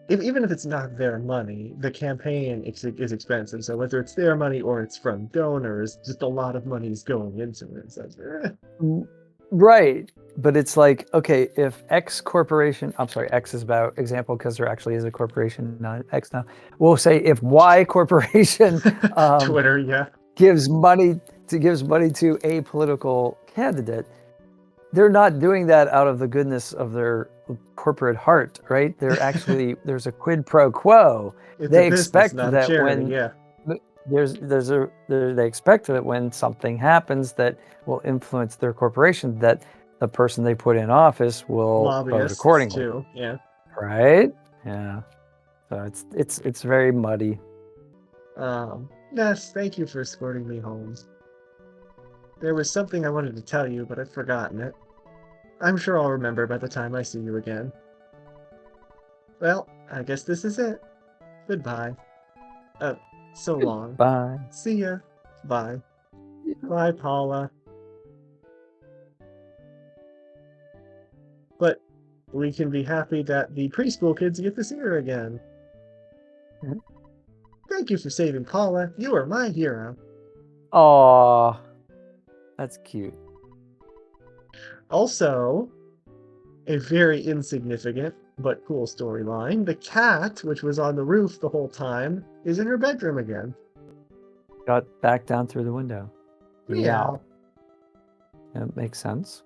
even if it's not their money, the campaign is expensive. So whether it's their money or it's from donors, just a lot of money is going into it. So, r- right. But it's like, okay, if X corporation, I'm sorry, X is about example because there actually is a corporation, not X now. We'll say if Y corporation um, Twitter, yeah. gives money to a political candidate, they're not doing that out of the goodness of their corporate heart, right? There's a quid pro quo. It's a They business, expect not a that charity, when yeah. they expect that when something happens that will influence their corporation, that the person they put in office will vote Lobbyists, accordingly, too, yeah. right? Yeah. So it's very muddy. Ness, thank you for escorting me home. There was something I wanted to tell you, but I've forgotten it. I'm sure I'll remember by the time I see you again. Well, I guess this is it. Goodbye. So long. Bye. See ya. Bye. Bye, Paula. But we can be happy that the preschool kids get to see her again. Mhm. Thank you for saving Paula. You are my hero. Aw, that's cute. Also, a very insignificant but cool storyline. The cat, which was on the roof the whole time, is in her bedroom again. Got back down through the window. Meow. That makes sense.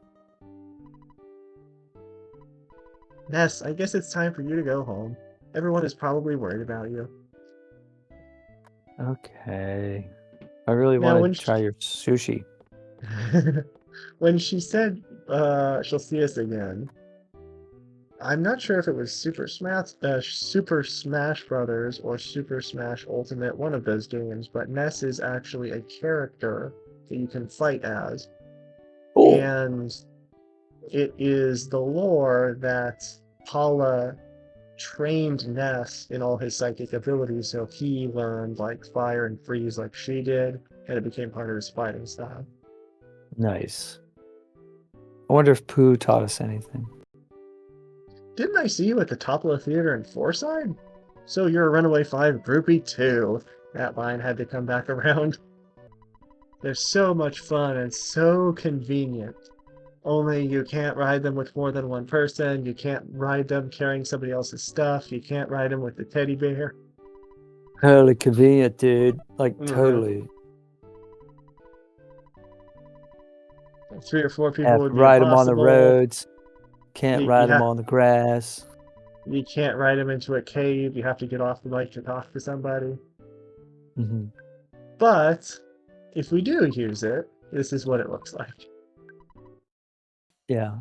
Ness, I guess it's time for you to go home. Everyone is probably worried about you. Okay. I really Now, want to try your sushi. when she said she'll see us again, I'm not sure if it was Super Smash Brothers or Super Smash Ultimate, one of those games, but Ness is actually a character that you can fight as. Cool. And it is the lore that Paula trained Ness in all his psychic abilities, so he learned like fire and freeze like she did, and it became part of his fighting style. Nice. I wonder if Pooh taught us anything. Didn't I see you at the Topla Theater in Forside? So you're a Runaway 5 groupie too. That line had to come back around. They're so much fun and so convenient. Only you can't ride them with more than one person. You can't ride them carrying somebody else's stuff. You can't ride them with the teddy bear. Totally convenient, dude. Like, totally. 3 or 4 people Have would to be ride them on the impossible. roads. Can't You, ride you, them ha- on the grass. you can't ride them into a cave. You have to get off the bike to talk to somebody. Mm-hmm. But if we do use it, this is what it looks like. Yeah.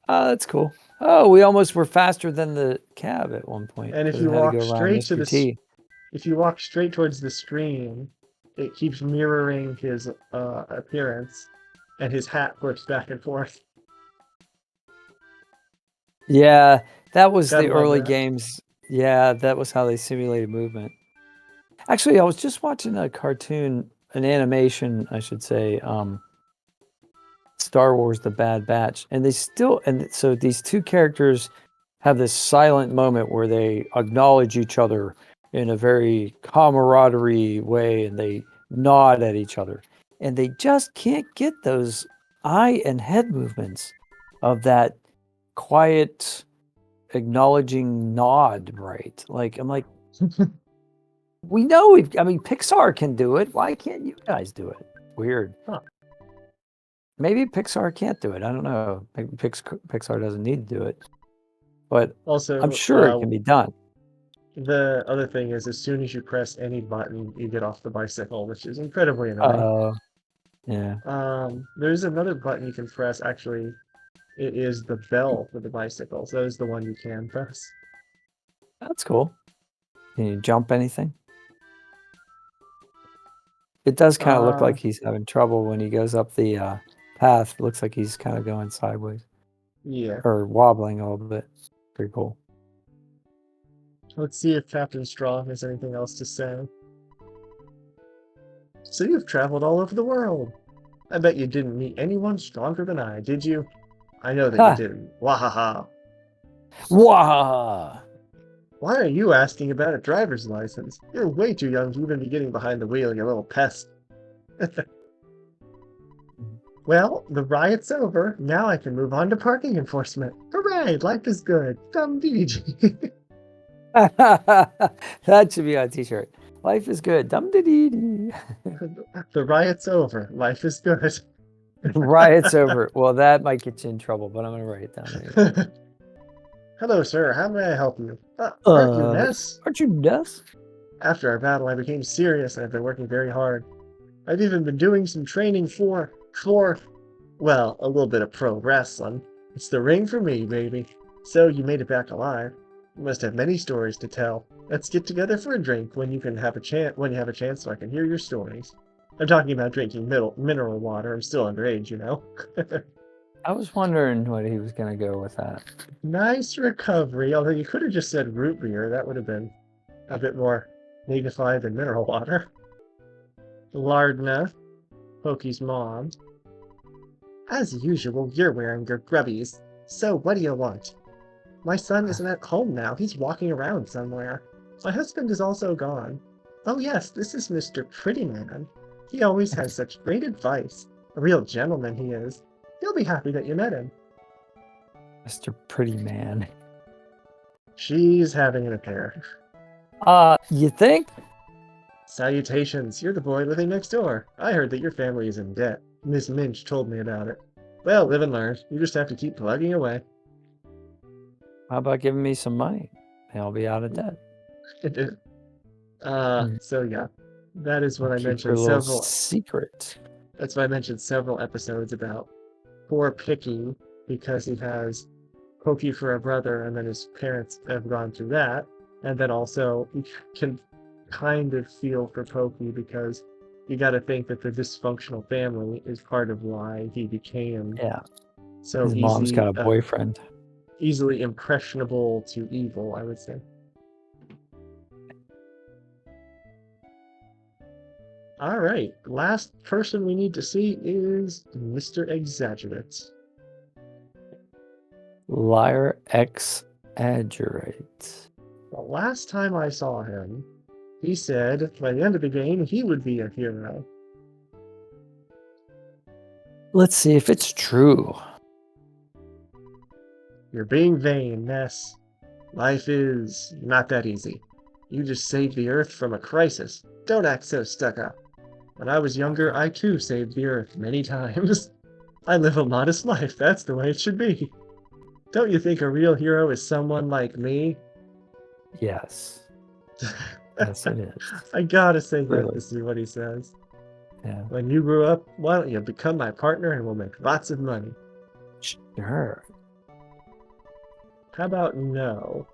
Oh, that's cool. Oh, we almost were faster than the cab at one point. And if 'Cause you it had to walk go around straight to Mr. the T. if you walk straight towards the screen, it keeps mirroring his appearance, and his hat flips back and forth. Yeah, that was the Gotta love early that. games. Yeah, that was how they simulated movement. Actually, I was just watching a cartoon, an animation, I should say, Star Wars: The Bad Batch, and so these two characters have this silent moment where they acknowledge each other in a very camaraderie way, and they nod at each other, and they just can't get those eye and head movements of that quiet acknowledging nod right. Like, I'm like, we know I mean, Pixar can do it. Why can't you guys do it? Weird. Huh. Maybe Pixar can't do it. I don't know. Maybe Pixar doesn't need to do it, but Also, I'm sure it can be done. the other thing is, as soon as you press any button, you get off the bicycle, which is incredibly annoying. Yeah. There's another button you can press. Actually, it is the bell for the bicycle. So that is the one you can press. That's cool. Can you jump anything? It does kind of look like he's having trouble when he goes up the path. It looks like he's kind of going sideways. Yeah. Or wobbling a little bit. Pretty cool. Let's see if Captain Strong has anything else to say. So you've traveled all over the world. I bet you didn't meet anyone stronger than I, did you? I know that you didn't. Wahaha. Wah! Why are you asking about a driver's license? You're way too young to even be getting behind the wheel, you little pest. Well, the riot's over. Now I can move on to parking enforcement. Hooray! Life is good. Dum dee dee. That should be on a t-shirt. Life is good. Dum dee dee dee. The riot's over. Life is good. Riot's over. Well, that might get you in trouble, but I'm gonna write it down anyway. Hello, sir. How may I help you? Aren't you Ness? Aren't you Ness? After our battle, I became serious and I've been working very hard. I've even been doing some training for, well, a little bit of pro wrestling. It's the ring for me, baby. So you made it back alive. You must have many stories to tell. Let's get together for a drink when you have a chance so I can hear your stories. I'm talking about drinking mineral water. I'm still underage, you know. I was wondering what he was going to go with that. Nice recovery, although you could have just said root beer. That would have been a bit more dignified than mineral water. Lardna, Pokey's mom. As usual, you're wearing your grubbies. So what do you want? My son isn't at home now. He's walking around somewhere. My husband is also gone. Oh yes, this is Mr. Prettyman. He always has such great advice. A real gentleman he is. You'll be happy that you met him. Mr. Pretty Man. She's having an affair. You think? Salutations, you're the boy living next door. I heard that your family is in debt. Miss Minch told me about it. Well, live and learn. You just have to keep plugging away. How about giving me some money? And I'll be out of debt. So yeah, that is what I'll I keep your mentioned little several. secret. That's why I mentioned several episodes about poor Picky because he has Pokey for a brother, and then his parents have gone through that, and then also you can kind of feel for Pokey because you got to think that the dysfunctional family is part of why he became so His mom's got a boyfriend. Easily impressionable to evil, I would say. All right, last person we need to see is Mr. Exaggerate. Liar exaggerates. The last time I saw him, he said by the end of the game he would be a hero. Let's see if it's true. You're being vain, Ness. Life is not that easy. You just saved the Earth from a crisis. Don't act so stuck up. When I was younger, I too saved the Earth many times. I live a modest life, that's the way it should be. Don't you think a real hero is someone like me? Yes. Yes, it is. I gotta say Really? that to see what he says. Yeah. When you grow up, why don't you become my partner and we'll make lots of money? Sure. How about no?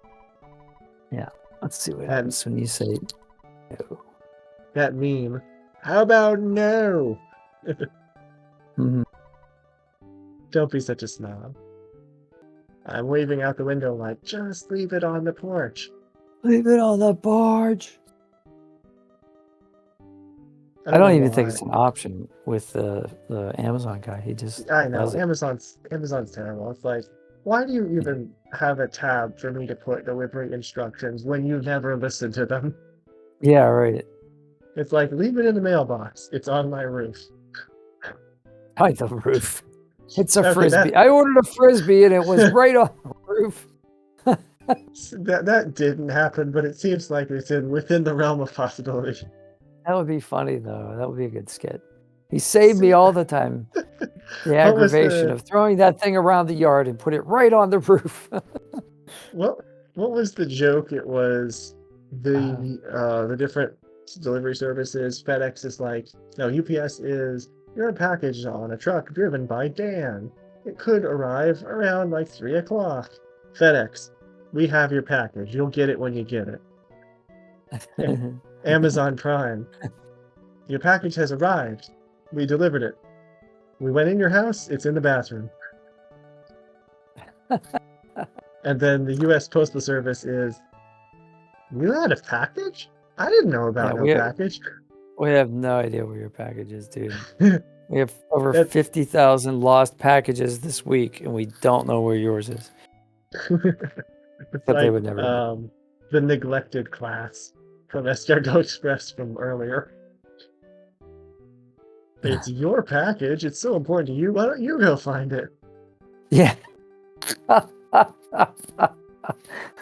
Yeah. Let's see what happens when you say no. That meme. How about no? Mm-hmm. Don't be such a snob. I'm waving out the window like, just leave it on the porch. Leave it on the barge. I don't even think it's an option with the Amazon guy. He just I know. does it. Amazon's terrible. It's like, why do you even have a tab for me to put delivery instructions when you never listen to them? Yeah, right. It's like, leave it in the mailbox. It's on my roof. By the roof. It's a Okay, frisbee. I ordered a frisbee and it was right on the roof. That didn't happen, but it seems like it's within the realm of possibility. That would be funny, though. That would be a good skit. He saved me all the time. The aggravation of throwing that thing around the yard and put it right on the roof. What was the joke? It was the different delivery services. FedEx is like, no, UPS is your package on a truck driven by Dan. It could arrive around like 3 o'clock. FedEx, we have your package. You'll get it when you get it. Amazon Prime, your package has arrived. We delivered it. We went in your house. It's in the bathroom. And then the U.S. Postal Service is, you had a package? I didn't know about no package. We have no idea where your package is, dude. We have over 50,000 lost packages this week, and we don't know where yours is. It's like, they would never the neglected class from Escargot Express from earlier. It's your package. It's so important to you. Why don't you go find it? Yeah.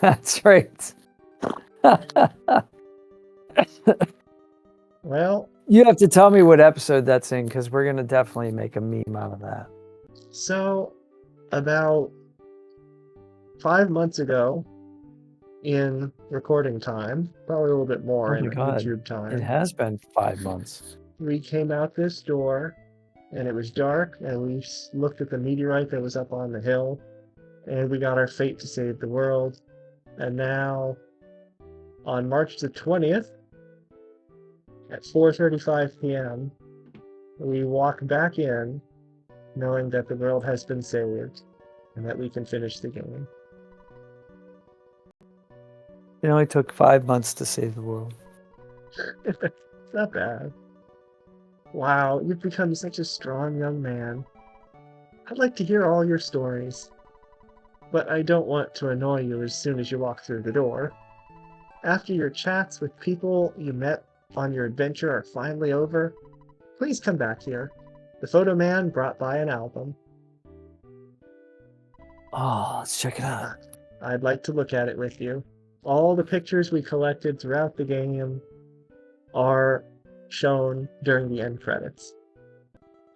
That's right. Well, you have to tell me what episode that's in, because we're going to definitely make a meme out of that. So, about 5 months ago, in recording time, probably a little bit more in YouTube time. It has been 5 months. We came out this door, and it was dark, and we looked at the meteorite that was up on the hill, and we got our fate to save the world. And now, on March the 20th, at 4:35 p.m., we walk back in, knowing that the world has been saved and that we can finish the game. It only took 5 months to save the world. Not bad. Wow, you've become such a strong young man. I'd like to hear all your stories, but I don't want to annoy you as soon as you walk through the door. After your chats with people you met on your adventure are finally over, please come back here. The photo man brought by an album. Oh, let's check it out. I'd like to look at it with you. All the pictures we collected throughout the game are shown during the end credits.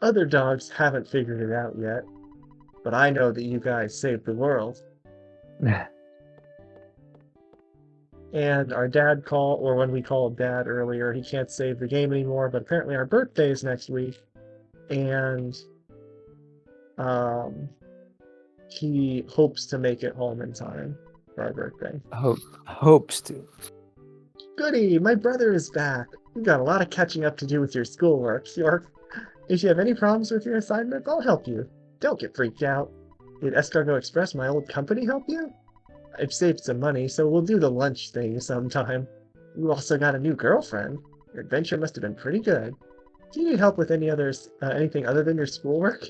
Other dogs haven't figured it out yet, but I know that you guys saved the world. And our dad called, or when we called dad earlier, he can't save the game anymore, but apparently our birthday is next week, and he hopes to make it home in time for our birthday. Hopes to. Goody, my brother is back. You've got a lot of catching up to do with your schoolwork. If you have any problems with your assignment, I'll help you. Don't get freaked out. Did Escargot Express, my old company, help you? I've saved some money, so we'll do the lunch thing sometime. You also got a new girlfriend. Your adventure must have been pretty good. Do you need help with anything other than your schoolwork?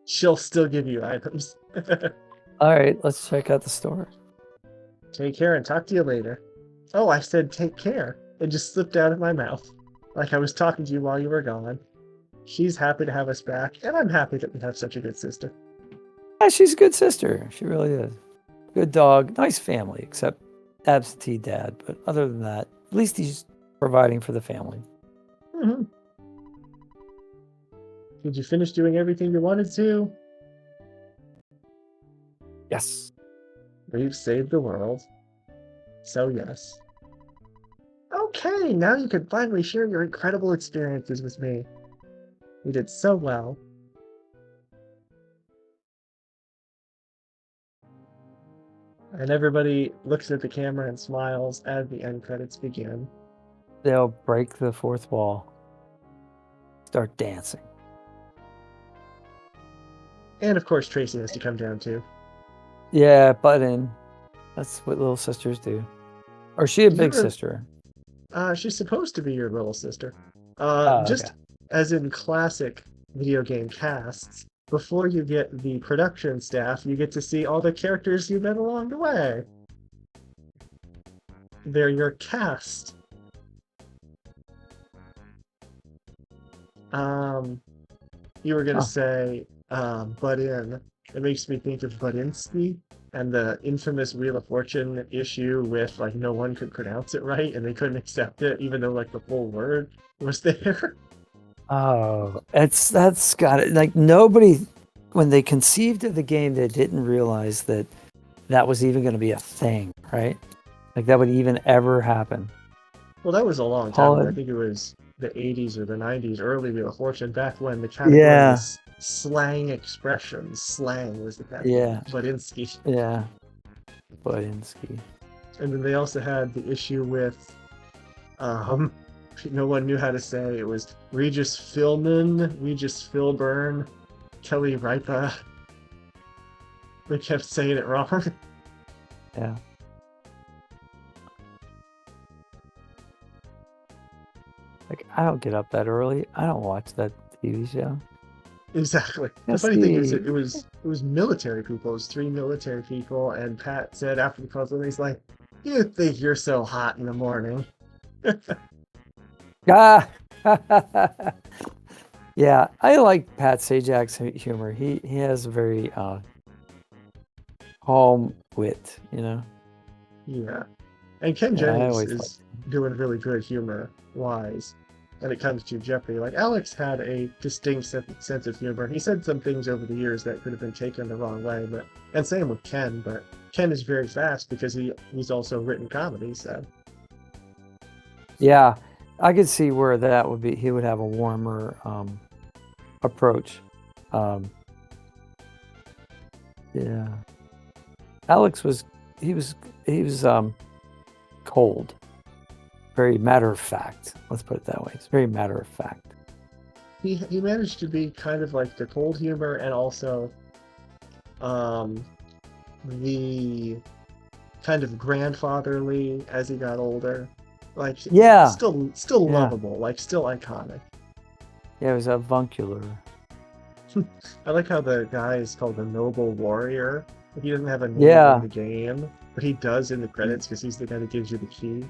She'll still give you items. All right, let's check out the store. Take care and talk to you later. Oh, I said take care. It just slipped out of my mouth. Like I was talking to you while you were gone. She's happy to have us back, and I'm happy that we have such a good sister. Yeah, she's a good sister. She really is. Good dog. Nice family, except absentee dad. But other than that, at least he's providing for the family. Mm-hmm. Did you finish doing everything you wanted to? Yes. We've saved the world. So yes. Okay, now you can finally share your incredible experiences with me. You did so well. And everybody looks at the camera and smiles as the end credits begin. They'll break the fourth wall. Start dancing. And of course, Tracy has to come down too. Yeah, butt in. That's what little sisters do. Or is she a big sister? She's supposed to be your little sister. Okay. As in classic video game casts, before you get the production staff, you get to see all the characters you met along the way. They're your cast. You were gonna say, butt in. It makes me think of Buttinsky and the infamous Wheel of Fortune issue with, like, no one could pronounce it right and they couldn't accept it, even though, like, the full word was there. Oh, that's got it. Like, nobody, when they conceived of the game, they didn't realize that was even going to be a thing, right? Like, that would even ever happen. Well, that was a long time ago. I think it was the 80s or the 90s, early Wheel of Fortune, back when the category was slang expressions. Slang was the category. Yeah. Buttinsky. Yeah. Buttinsky. And then they also had the issue with, no one knew how to say. It was Regis Philbin, Regis Philburn, Kelly Ripa. They kept saying it wrong. Yeah. Like, I don't get up that early. I don't watch that TV show. Exactly. The funny thing is, it was military people. It was 3 military people, and Pat said after the call, he's like, "You think you're so hot in the morning?" Ah! Yeah, I like Pat Sajak's humor. He has a very calm wit, you know? Yeah. And Ken Jennings is doing really good humor-wise when it comes to Jeopardy. Like, Alex had a distinct sense of humor. He said some things over the years that could have been taken the wrong way, and same with Ken, but Ken is very fast because he's also written comedy, so. Yeah, I could see where that would be. He would have a warmer approach. Yeah. Alex was he was cold. Very matter of fact. Let's put it that way. It's very matter of fact. He managed to be kind of like the cold humor and also the kind of grandfatherly as he got older. Like Yeah. still Yeah. lovable, like still iconic. Yeah, it was avuncular. I like how the guy is called the Noble Warrior. He doesn't have a name in Yeah. the game, but he does in the credits because he's the guy that gives you the key.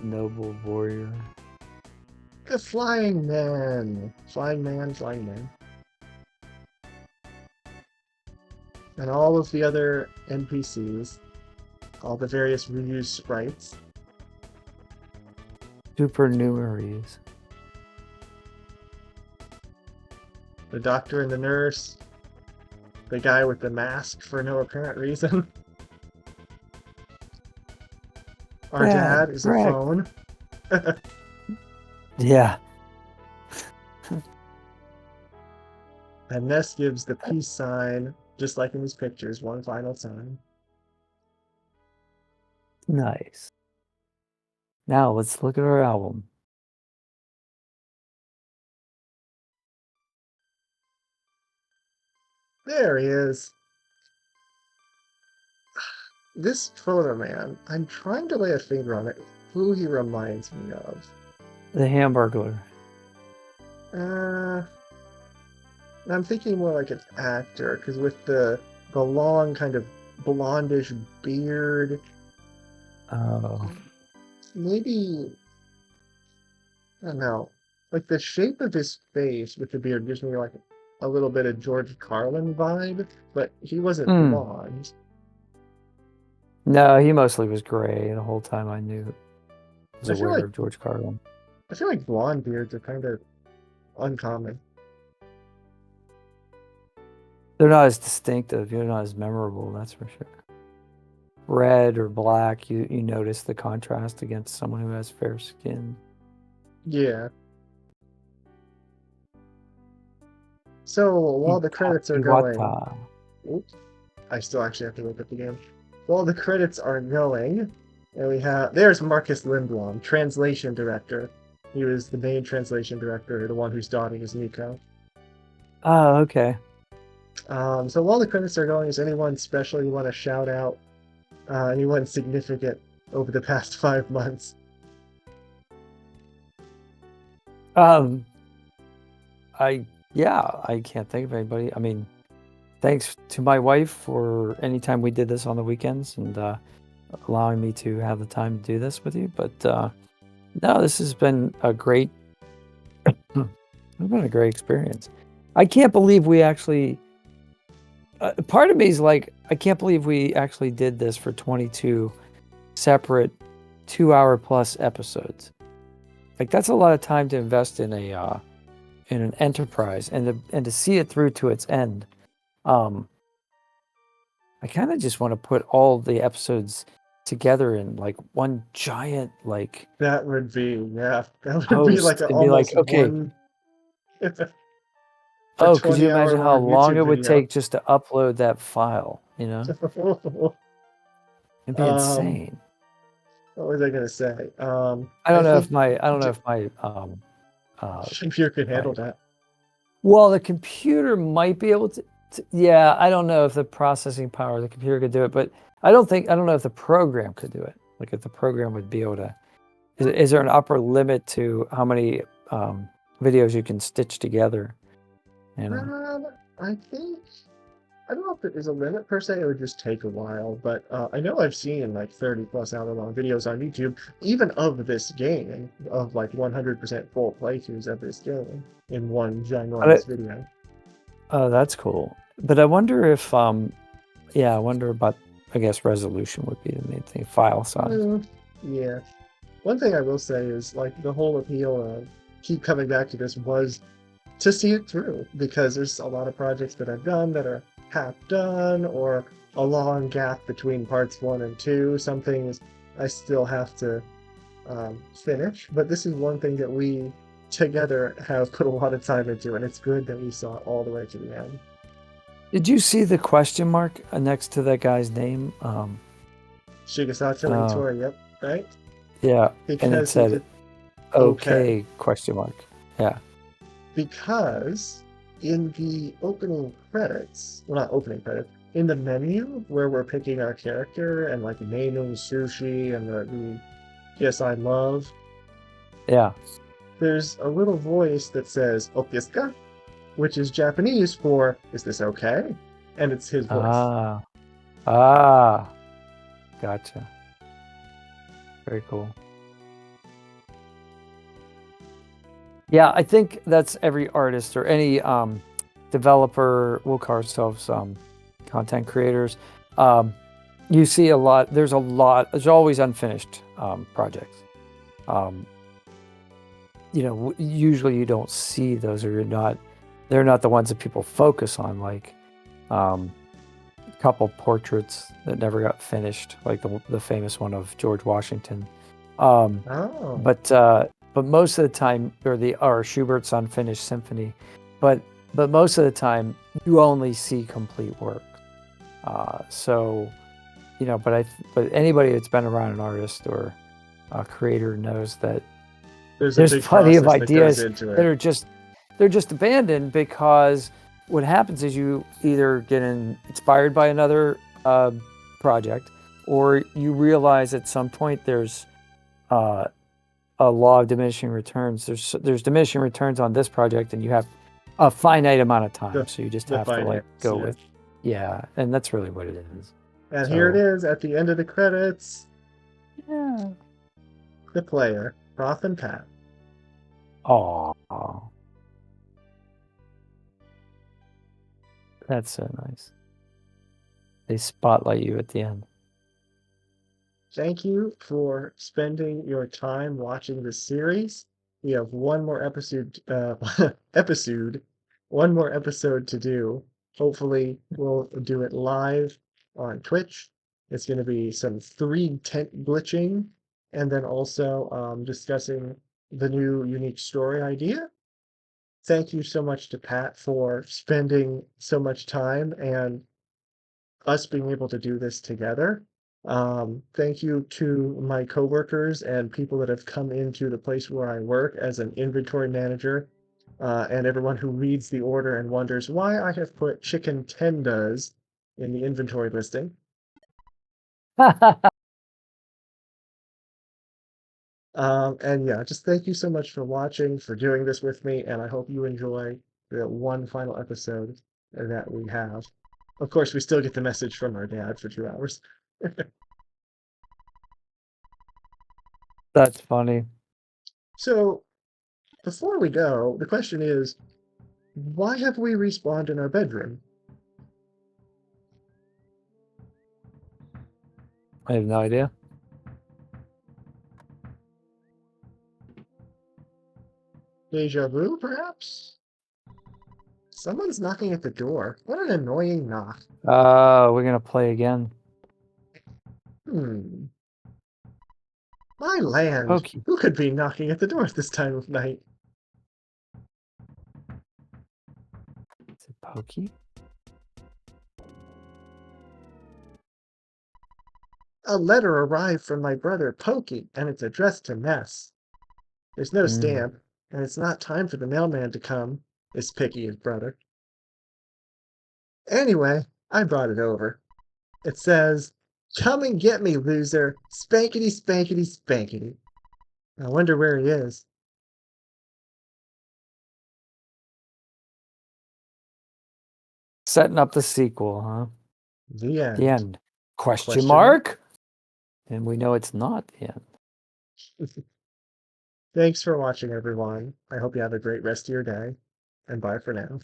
Noble warrior. The Flying Man. Flying Man, Flying Man. And all of the other NPCs, all the various reused sprites. Supernumeraries. The doctor and the nurse. The guy with the mask for no apparent reason. Our dad is a Greg. phone. Yeah. And Ness gives the peace sign, just like in his pictures, one final time. Nice. Now let's look at our album. There he is. This photo, man, I'm trying to lay a finger on it. Who he reminds me of. The Hamburglar. I'm thinking more like an actor, because with the long kind of blondish beard, Oh. maybe, I don't know, like the shape of his face with the beard gives me like a little bit of George Carlin vibe, but he wasn't blonde. No, he mostly was gray the whole time. I knew I was I feel aware like of George Carlin. I feel like blonde beards are kind of uncommon. They're not as distinctive. They're not as memorable. That's for sure. Red or black, you notice the contrast against someone who has fair skin. Yeah. So while the credits are going, oops, I still actually have to look at the game. While the credits are going, and we have there's Marcus Lindblom, translation director. He was the main translation director, the one whose daughter is Nico. Oh, okay. So while the credits are going, is anyone special you want to shout out? Anyone significant over the past 5 months? I can't think of anybody. I mean, thanks to my wife for any time we did this on the weekends and allowing me to have the time to do this with you. But no, this has been a great, experience. I can't believe we actually. Part of me is like, I can't believe we actually did this for 22 separate 2-hour plus episodes. Like that's a lot of time to invest in an enterprise and to see it through to its end. I kind of just want to put all the episodes together in like one giant like. That would be that would Host, be like and be like, okay. one. Oh, could you imagine how long YouTube it would video. take just to upload that file? You know, it'd be insane. What was I gonna say? I don't know if my computer could handle that. Well, the computer might be able to. Yeah, I don't know if the processing power of the computer could do it, but I don't know if the program could do it. Like if the program would be able to. Is there an upper limit to how many videos you can stitch together? You know? I think I don't know if there's a limit per se. It would just take a while, but I know I've seen like 30+ hour long videos on YouTube, even of this game, of like 100% full playthroughs of this game in one ginormous video. Oh, that's cool. But I wonder if, I wonder about, I guess resolution would be the main thing, file size. Yeah. One thing I will say is like the whole appeal of keep coming back to this was to see it through, because there's a lot of projects that I've done that are half done or a long gap between parts 1 and 2. Some things I still have to finish, but this is one thing that we together have put a lot of time into, and it's good that we saw it all the way to the end. Did you see the question mark next to that guy's name? Shigesato Uh, Itoi, yep, right? yeah, and it Because he said did okay. okay question mark. Yeah. Because in the opening credits, well, not opening credits, in the menu where we're picking our character and like naming sushi and the yes I love, Yeah. there's a little voice that says Okiska, which is Japanese for is this okay? And it's his voice. Ah. Ah. Gotcha. Very cool. Yeah, I think that's every artist or any developer. We'll call ourselves content creators. You see a lot. There's a lot. There's always unfinished projects. Um, usually you don't see those, or they're not the ones that people focus on. Like a couple portraits that never got finished, like the famous one of George Washington. Um, Oh, but most of the time, or Schubert's Unfinished Symphony, but most of the time you only see complete work. So, but anybody that's been around an artist or a creator knows that there's a there's big plenty of process that goes ideas into that it. are they're just abandoned because what happens is you either get inspired by another project, or you realize at some point there's uh, a law of diminishing returns. There's diminishing returns on this project, and you have a finite amount of time, The so you just the have to like finance, go yeah. with, yeah, and that's really what it is. And here it So is at the end of the credits, yeah. the player, Prof and Pat. Oh, that's so nice. They spotlight you at the end. Thank you for spending your time watching this series. We have one more one more episode to do. Hopefully, we'll do it live on Twitch. It's going to be some 3 tent glitching, and then also discussing the new unique story idea. Thank you so much to Pat for spending so much time and us being able to do this together. Thank you to my coworkers and people that have come into the place where I work as an inventory manager, and everyone who reads the order and wonders why I have put chicken tendas in the inventory listing. And yeah, just thank you so much for watching, for doing this with me, and I hope you enjoy the one final episode that we have. Of course, we still get the message from our dad for 2 hours. That's funny. So, before we go, the question is, why have we respawned in our bedroom? I have no idea. Deja vu, perhaps? Someone's knocking at the door. What an annoying knock. We're gonna play again. Hmm. My land. Pokey. Who could be knocking at the door at this time of night? Is it Pokey? A letter arrived from my brother Pokey, and it's addressed to Ness. There's no Mm. stamp, and it's not time for the mailman to come, is Picky his brother. Anyway, I brought it over. It says, come and get me, loser. Spankety, spankety, spankety. I wonder where he is. Setting up the sequel, huh? The The end. end. Question Question mark? mark? And we know it's not the end. Thanks for watching, everyone. I hope you have a great rest of your day, and bye for now.